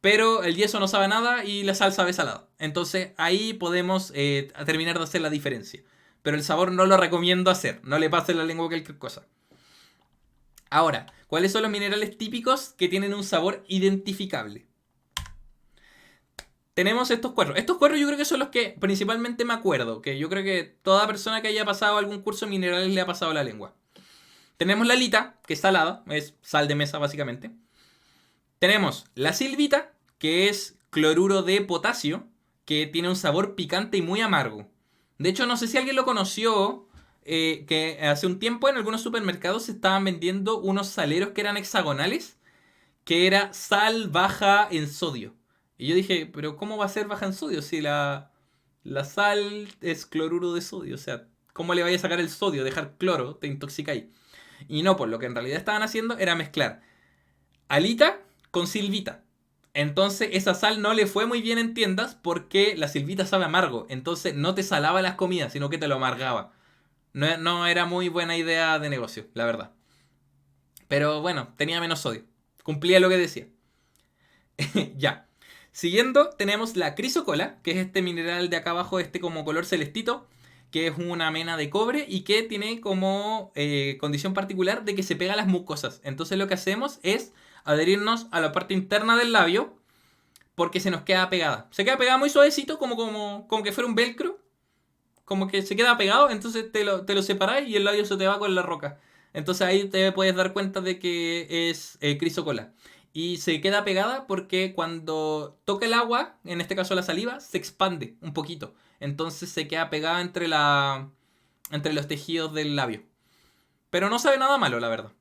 pero el yeso no sabe nada y la sal sabe salada. Entonces ahí podemos terminar de hacer la diferencia. Pero el sabor no lo recomiendo hacer, no le pase la lengua cualquier cosa. Ahora, ¿cuáles son los minerales típicos que tienen un sabor identificable? Tenemos estos cuatro. Estos cuatro yo creo que son los que principalmente me acuerdo. Que yo creo que toda persona que haya pasado algún curso de minerales le ha pasado la lengua. Tenemos la lita, que es salada. Es sal de mesa básicamente. Tenemos la silvita, que es cloruro de potasio. Que tiene un sabor picante y muy amargo. De hecho, no sé si alguien lo conoció. Que hace un tiempo en algunos supermercados se estaban vendiendo unos saleros que eran hexagonales. Que era sal baja en sodio. Y yo dije, pero ¿cómo va a ser baja en sodio si la sal es cloruro de sodio? O sea, ¿cómo le vaya a sacar el sodio? Dejar cloro, te intoxica ahí. Y no, pues lo que en realidad estaban haciendo era mezclar alita con silvita. Entonces esa sal no le fue muy bien en tiendas porque la silvita sabe amargo. Entonces no te salaba las comidas, sino que te lo amargaba. No, no era muy buena idea de negocio, la verdad. Pero bueno, tenía menos sodio. Cumplía lo que decía. Ya. Siguiendo, tenemos la crisocola, que es este mineral de acá abajo, este como color celestito, que es una mena de cobre y que tiene como condición particular de que se pega a las mucosas. Entonces lo que hacemos es adherirnos a la parte interna del labio porque se nos queda pegada. Se queda pegada muy suavecito, como que fuera un velcro. Como que se queda pegado, entonces te lo separás y el labio se te va con la roca. Entonces ahí te puedes dar cuenta de que es crisocola. Y se queda pegada porque cuando toca el agua, en este caso la saliva, se expande un poquito. Entonces se queda pegada entre los tejidos del labio. Pero no sabe nada malo, la verdad.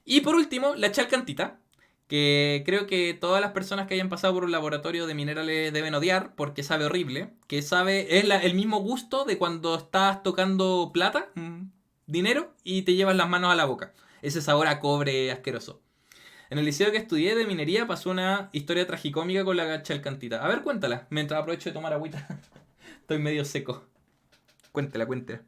Y por último, la chalcantita, que creo que todas las personas que hayan pasado por un laboratorio de minerales deben odiar porque sabe horrible, que sabe es el mismo gusto de cuando estás tocando plata, dinero, y te llevas las manos a la boca. Ese sabor a cobre asqueroso. En el liceo que estudié de minería pasó una historia tragicómica con la chalcantita. A ver, cuéntala, mientras aprovecho de tomar agüita. Estoy medio seco. Cuéntela, cuéntela.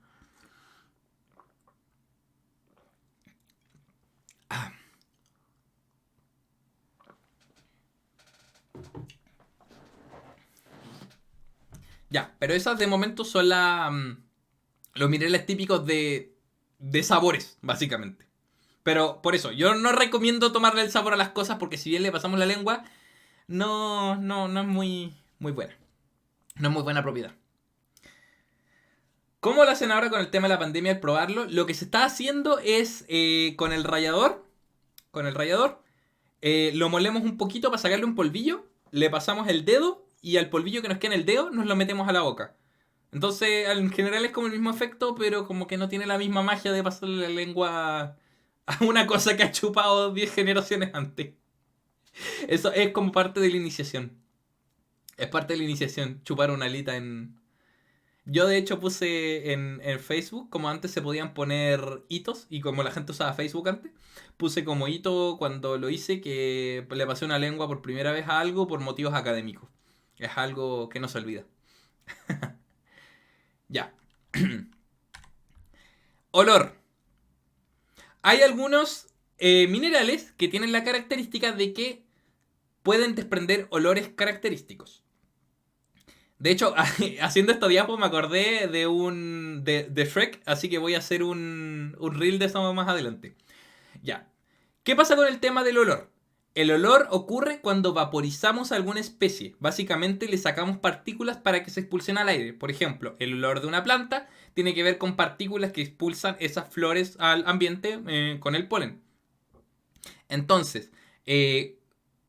Ya, pero esas de momento son los minerales típicos de sabores, básicamente. Pero por eso, yo no recomiendo tomarle el sabor a las cosas porque si bien le pasamos la lengua, no es muy buena. No es muy buena propiedad. ¿Cómo lo hacen ahora con el tema de la pandemia al probarlo? Lo que se está haciendo es con el rallador, lo molemos un poquito para sacarle un polvillo, le pasamos el dedo y al polvillo que nos queda en el dedo nos lo metemos a la boca. Entonces, en general es como el mismo efecto, pero como que no tiene la misma magia de pasarle la lengua a una cosa que ha chupado 10 generaciones antes. Eso es como parte de la iniciación. Es parte de la iniciación, chupar una alita en... Yo de hecho puse en Facebook, como antes se podían poner hitos, y como la gente usaba Facebook antes, puse como hito cuando lo hice que le pasé una lengua por primera vez a algo por motivos académicos. Es algo que no se olvida. Ya. Olor. Hay algunos minerales que tienen la característica de que pueden desprender olores característicos. De hecho, haciendo esta diapo me acordé de Shrek, así que voy a hacer un reel de eso más adelante. Ya. ¿Qué pasa con el tema del olor? El olor ocurre cuando vaporizamos alguna especie. Básicamente le sacamos partículas para que se expulsen al aire. Por ejemplo, el olor de una planta tiene que ver con partículas que expulsan esas flores al ambiente con el polen. Entonces,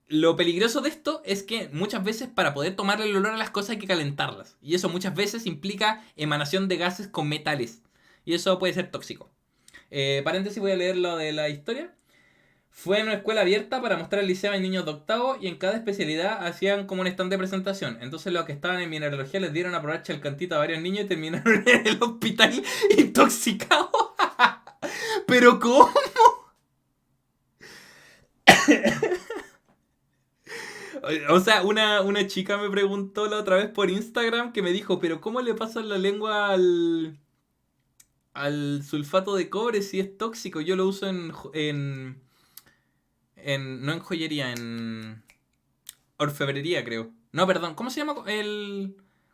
lo peligroso de esto es que muchas veces para poder tomarle el olor a las cosas hay que calentarlas. Y eso muchas veces implica emanación de gases con metales. Y eso puede ser tóxico. Paréntesis, voy a leer lo de la historia. Fue en una escuela abierta para mostrar el liceo a niños de octavo y en cada especialidad hacían como un stand de presentación. Entonces los que estaban en mineralogía les dieron a probar chalcantita a varios niños y terminaron en el hospital intoxicados. ¿Pero cómo? O sea, una chica me preguntó la otra vez por Instagram que me dijo, pero ¿cómo le pasan la lengua al sulfato de cobre si es tóxico? Yo lo uso no en joyería, en orfebrería, creo. No, perdón, ¿cómo se llama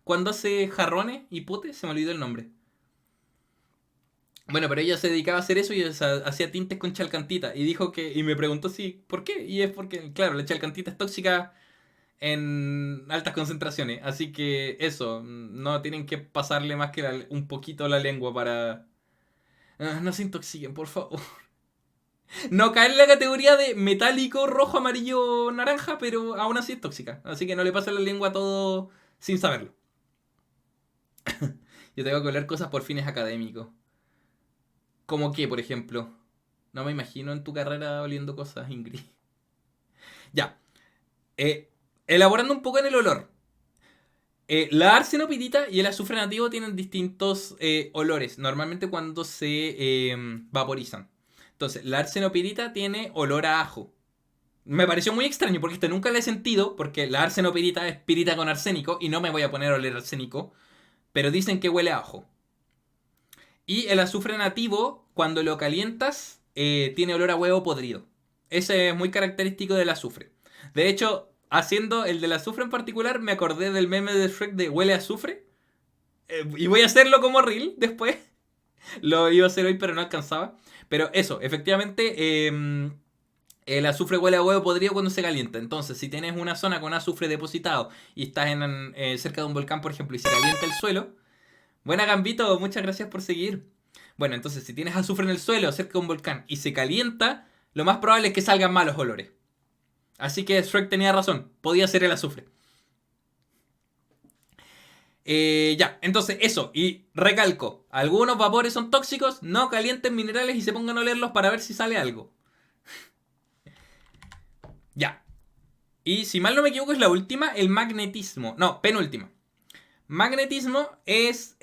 cuando hace jarrones y potes? Se me olvidó el nombre. Bueno, pero ella se dedicaba a hacer eso y hacía tintes con chalcantita. Y me preguntó si, ¿por qué? Y es porque, claro, la chalcantita es tóxica en altas concentraciones. Así que eso, no tienen que pasarle más que un poquito la lengua para... no se intoxiquen, por favor. No cae en la categoría de metálico, rojo, amarillo, naranja, pero aún así es tóxica. Así que no le pasen la lengua a todo sin saberlo. Yo tengo que oler cosas por fines académicos. ¿Cómo qué, por ejemplo? No me imagino en tu carrera oliendo cosas, Ingrid. Ya. Eh, elaborando un poco en el olor. La arsenopirita y el azufre nativo tienen distintos olores, normalmente cuando se vaporizan. Entonces, la arsenopirita tiene olor a ajo. Me pareció muy extraño porque esto nunca lo he sentido, porque la arsenopirita es pirita con arsénico y no me voy a poner a oler arsénico, pero dicen que huele a ajo. Y el azufre nativo, cuando lo calientas, tiene olor a huevo podrido. Ese es muy característico del azufre. De hecho, haciendo el del azufre en particular, me acordé del meme de Shrek de huele a azufre. Y voy a hacerlo como reel después. Lo iba a hacer hoy, pero no alcanzaba. Pero eso, efectivamente, el azufre huele a huevo podrido cuando se calienta. Entonces, si tienes una zona con azufre depositado y estás cerca de un volcán, por ejemplo, y se calienta el suelo. Buena Gambito, muchas gracias por seguir. Bueno, entonces, si tienes azufre en el suelo cerca de un volcán y se calienta, lo más probable es que salgan malos olores. Así que Shrek tenía razón, podía ser el azufre. Ya, entonces eso, y recalco, algunos vapores son tóxicos, no calienten minerales y se pongan a olerlos para ver si sale algo. Ya. Y si mal no me equivoco es la última, el magnetismo. No, penúltima. Magnetismo es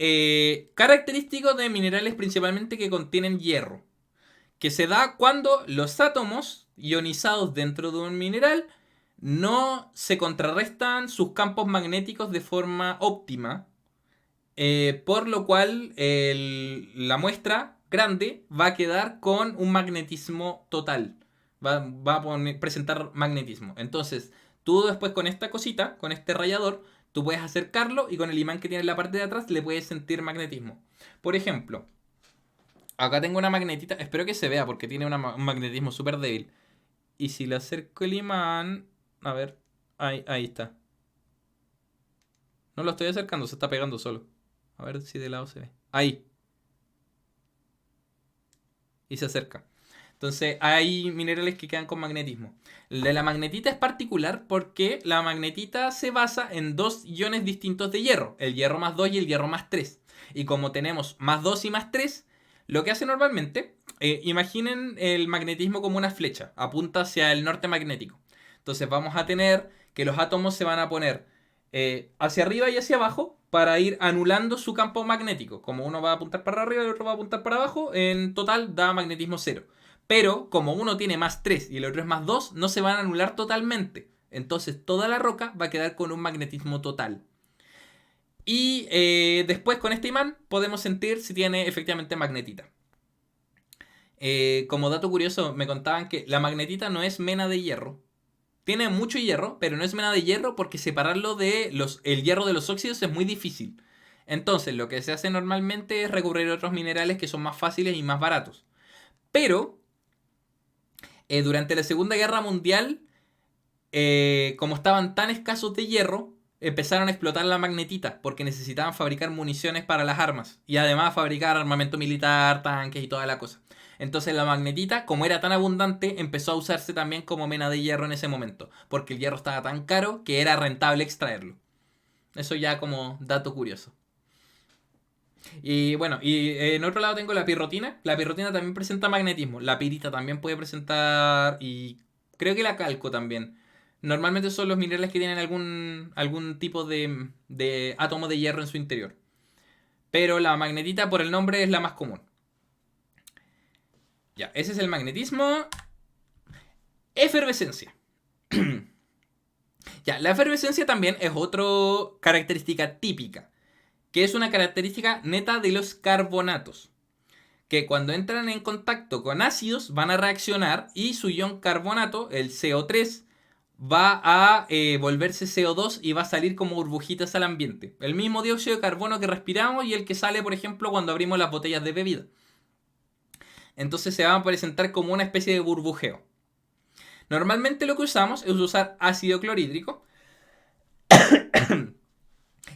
característico de minerales principalmente que contienen hierro, que se da cuando los átomos ionizados dentro de un mineral no se contrarrestan sus campos magnéticos de forma óptima, por lo cual la muestra grande va a quedar con un magnetismo total, va a presentar magnetismo. Entonces, tú después con esta cosita, con este rallador, tú puedes acercarlo y con el imán que tiene en la parte de atrás le puedes sentir magnetismo. Por ejemplo, acá tengo una magnetita, espero que se vea porque tiene un magnetismo súper débil. Y si le acerco el imán, a ver, ahí está. No lo estoy acercando, se está pegando solo. A ver si de lado se ve. Ahí. Y se acerca. Entonces hay minerales que quedan con magnetismo. El de la magnetita es particular porque la magnetita se basa en dos iones distintos de hierro. El hierro más 2 y el hierro más 3. Y como tenemos más 2 y más 3, lo que hace normalmente, imaginen el magnetismo como una flecha. Apunta hacia el norte magnético. Entonces vamos a tener que los átomos se van a poner hacia arriba y hacia abajo para ir anulando su campo magnético. Como uno va a apuntar para arriba y el otro va a apuntar para abajo, en total da magnetismo 0. Pero como uno tiene más 3 y el otro es más 2, no se van a anular totalmente. Entonces toda la roca va a quedar con un magnetismo total. Y después con este imán podemos sentir si tiene efectivamente magnetita. Como dato curioso, me contaban que la magnetita no es mena de hierro. Tiene mucho hierro, pero no es mena de hierro porque separarlo de el hierro de los óxidos es muy difícil. Entonces, lo que se hace normalmente es recurrir a otros minerales que son más fáciles y más baratos. Pero, durante la Segunda Guerra Mundial, como estaban tan escasos de hierro, empezaron a explotar la magnetita porque necesitaban fabricar municiones para las armas y además fabricar armamento militar, tanques y toda la cosa. Entonces la magnetita, como era tan abundante, empezó a usarse también como mena de hierro en ese momento, porque el hierro estaba tan caro que era rentable extraerlo. Eso ya como dato curioso. Y bueno, y en otro lado tengo la pirrotina. La pirrotina también presenta magnetismo. La pirita también puede presentar, y creo que la calco también. Normalmente son los minerales que tienen algún tipo de átomo de hierro en su interior. Pero la magnetita por el nombre es la más común. Ya, ese es el magnetismo. Efervescencia. Ya, la efervescencia también es otra característica típica, que es una característica neta de los carbonatos, que cuando entran en contacto con ácidos van a reaccionar y su ion carbonato, el CO3, va a volverse CO2 y va a salir como burbujitas al ambiente. El mismo dióxido de carbono que respiramos y el que sale, por ejemplo, cuando abrimos las botellas de bebida. Entonces se va a presentar como una especie de burbujeo. Normalmente lo que usamos es usar ácido clorhídrico,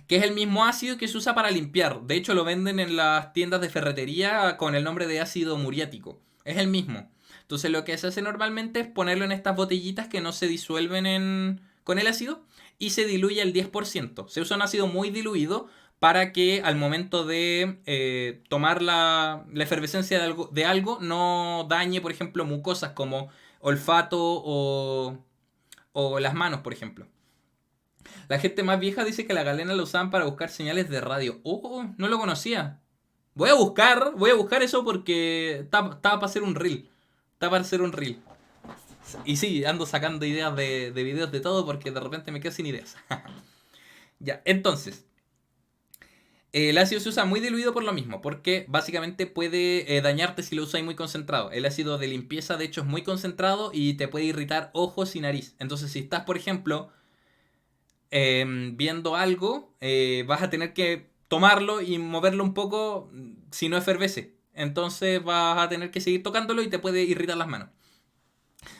que es el mismo ácido que se usa para limpiar. De hecho, lo venden en las tiendas de ferretería con el nombre de ácido muriático. Es el mismo. Entonces lo que se hace normalmente es ponerlo en estas botellitas que no se disuelven con el ácido y se diluye al 10%. Se usa un ácido muy diluido para que al momento de tomar la efervescencia de algo no dañe, por ejemplo, mucosas como olfato o las manos, por ejemplo. La gente más vieja dice que la galena la usaban para buscar señales de radio. Oh, no lo conocía. Voy a buscar eso porque estaba para hacer un reel. está para hacer un reel. Y sí, ando sacando ideas de videos de todo porque de repente me quedo sin ideas. Ya, entonces, el ácido se usa muy diluido por lo mismo, porque básicamente puede dañarte si lo usas muy concentrado. El ácido de limpieza, de hecho, es muy concentrado y te puede irritar ojos y nariz. Entonces, si estás, por ejemplo, viendo algo, vas a tener que tomarlo y moverlo un poco si no efervesce. Entonces vas a tener que seguir tocándolo y te puede irritar las manos.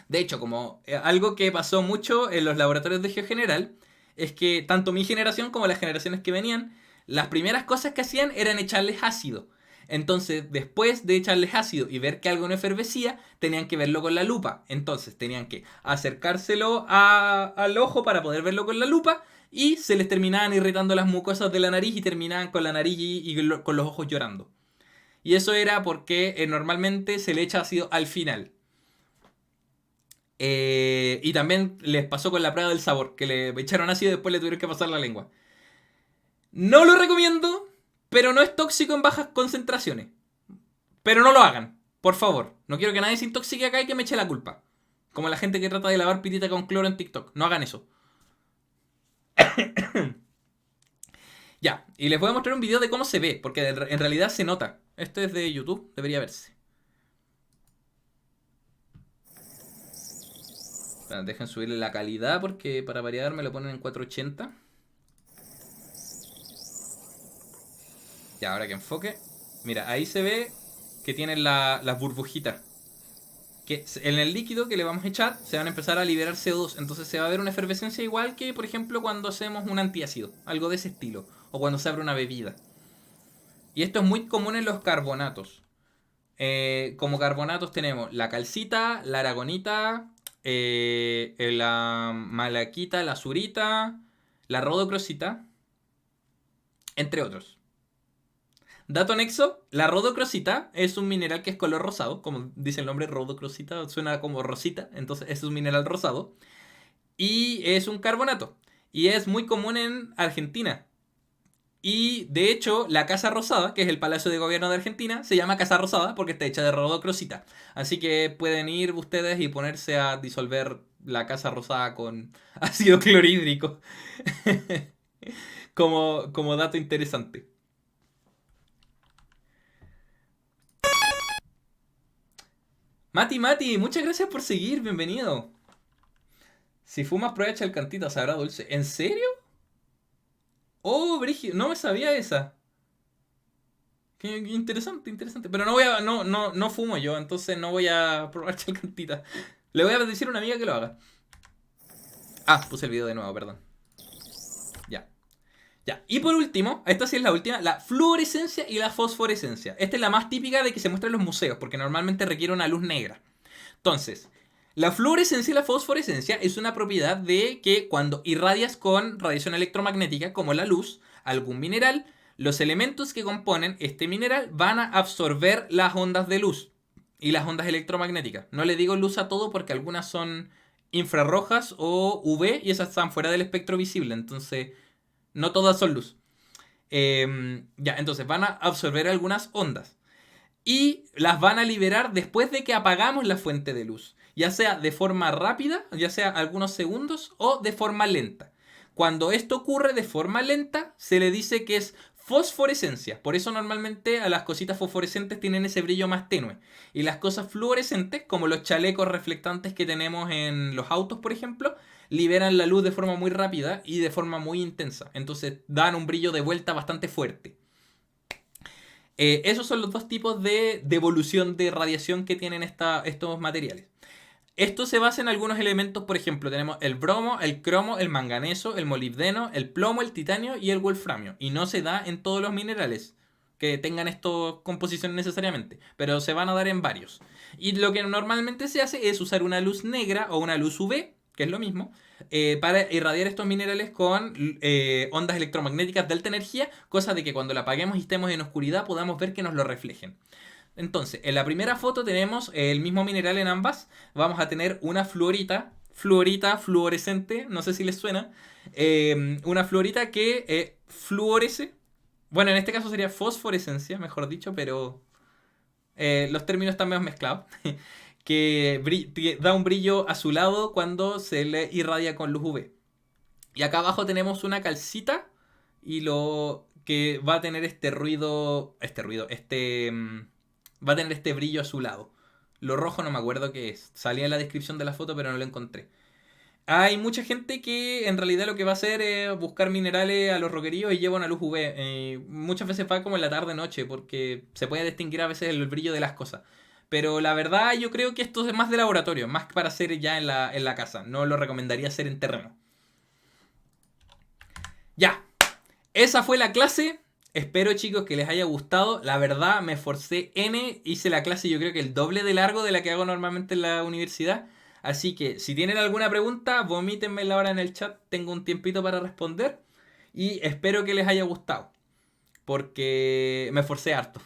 De hecho, como algo que pasó mucho en los laboratorios de GeoGeneral, es que tanto mi generación como las generaciones que venían, las primeras cosas que hacían eran echarles ácido. Entonces, después de echarles ácido y ver que algo no efervescía, tenían que verlo con la lupa. Entonces, tenían que acercárselo al ojo para poder verlo con la lupa y se les terminaban irritando las mucosas de la nariz y terminaban con la nariz y con los ojos llorando. Y eso era porque normalmente se le echa ácido al final. Y también les pasó con la prueba del sabor, que le echaron ácido y después le tuvieron que pasar la lengua. No lo recomiendo, pero no es tóxico en bajas concentraciones. Pero no lo hagan, por favor. No quiero que nadie se intoxique acá y que me eche la culpa. Como la gente que trata de lavar pitita con cloro en TikTok. No hagan eso. Ya, y les voy a mostrar un video de cómo se ve, porque en realidad se nota. Esto es de YouTube, debería verse. Dejen subirle la calidad porque para variar me lo ponen en 480. Ya, ahora que enfoque. Mira, ahí se ve que tienen las burbujitas. Que en el líquido que le vamos a echar se van a empezar a liberar CO2. Entonces se va a ver una efervescencia igual que, por ejemplo, cuando hacemos un antiácido. Algo de ese estilo. O cuando se abre una bebida. Y esto es muy común en los carbonatos. Como carbonatos tenemos la calcita, la aragonita, la malaquita, la azurita, la rodocrosita, entre otros. Dato anexo, la rodocrosita es un mineral que es color rosado, como dice el nombre, rodocrosita, suena como rosita, entonces es un mineral rosado. Y es un carbonato. Y es muy común en Argentina. Y de hecho, la Casa Rosada, que es el Palacio de Gobierno de Argentina, se llama Casa Rosada porque está hecha de rodocrosita. Así que pueden ir ustedes y ponerse a disolver la Casa Rosada con ácido clorhídrico. como dato interesante. Mati, muchas gracias por seguir, bienvenido. Si fumas, prueba chalcantita, sabrá dulce. ¿En serio? Oh, Brigio, no me sabía esa. Qué interesante, interesante. Pero no voy a. No fumo yo, entonces no voy a probar chalcantita. Le voy a decir a una amiga que lo haga. Ah, puse el video de nuevo, perdón. Ya. Ya. Y por último, esta sí es la última, la fluorescencia y la fosforescencia. Esta es la más típica de que se muestra en los museos, porque normalmente requiere una luz negra. Entonces, la fluorescencia y la fosforescencia es una propiedad de que cuando irradias con radiación electromagnética, como la luz, algún mineral, los elementos que componen este mineral van a absorber las ondas de luz y las ondas electromagnéticas. No le digo luz a todo porque algunas son infrarrojas o UV y esas están fuera del espectro visible, entonces no todas son luz. Ya, entonces van a absorber algunas ondas y las van a liberar después de que apagamos la fuente de luz, ya sea de forma rápida, ya sea algunos segundos, o de forma lenta. Cuando esto ocurre de forma lenta, se le dice que es fosforescencia. Por eso normalmente a las cositas fosforescentes tienen ese brillo más tenue. Y las cosas fluorescentes, como los chalecos reflectantes que tenemos en los autos, por ejemplo, liberan la luz de forma muy rápida y de forma muy intensa. Entonces dan un brillo de vuelta bastante fuerte. Esos son los dos tipos de evolución de radiación que tienen estos materiales. Esto se basa en algunos elementos, por ejemplo, tenemos el bromo, el cromo, el manganeso, el molibdeno, el plomo, el titanio y el wolframio. Y no se da en todos los minerales que tengan estas composiciones necesariamente, pero se van a dar en varios. Y lo que normalmente se hace es usar una luz negra o una luz UV, que es lo mismo, para irradiar estos minerales con ondas electromagnéticas de alta energía, cosa de que cuando la apaguemos y estemos en oscuridad podamos ver que nos lo reflejen. Entonces, en la primera foto tenemos el mismo mineral en ambas. Vamos a tener una fluorita fluorescente, no sé si les suena. Una fluorita que fluorece. Bueno, en este caso sería fosforescencia, mejor dicho, pero los términos están medio mezclados. que da un brillo azulado cuando se le irradia con luz UV. Y acá abajo tenemos una calcita y lo que va a tener va a tener este brillo azulado. Lo rojo no me acuerdo qué es. Salía en la descripción de la foto, pero no lo encontré. Hay mucha gente que en realidad lo que va a hacer es buscar minerales a los roqueríos y lleva una luz UV. Muchas veces va como en la tarde-noche porque se puede distinguir a veces el brillo de las cosas. Pero la verdad yo creo que esto es más de laboratorio, más para hacer ya en la casa. No lo recomendaría hacer en terreno. Ya, esa fue la clase. Espero chicos que les haya gustado. La verdad me esforcé N. Hice la clase yo creo que el doble de largo de la que hago normalmente en la universidad. Así que si tienen alguna pregunta, vomítenmela ahora en el chat. Tengo un tiempito para responder. Y espero que les haya gustado. Porque me esforcé harto.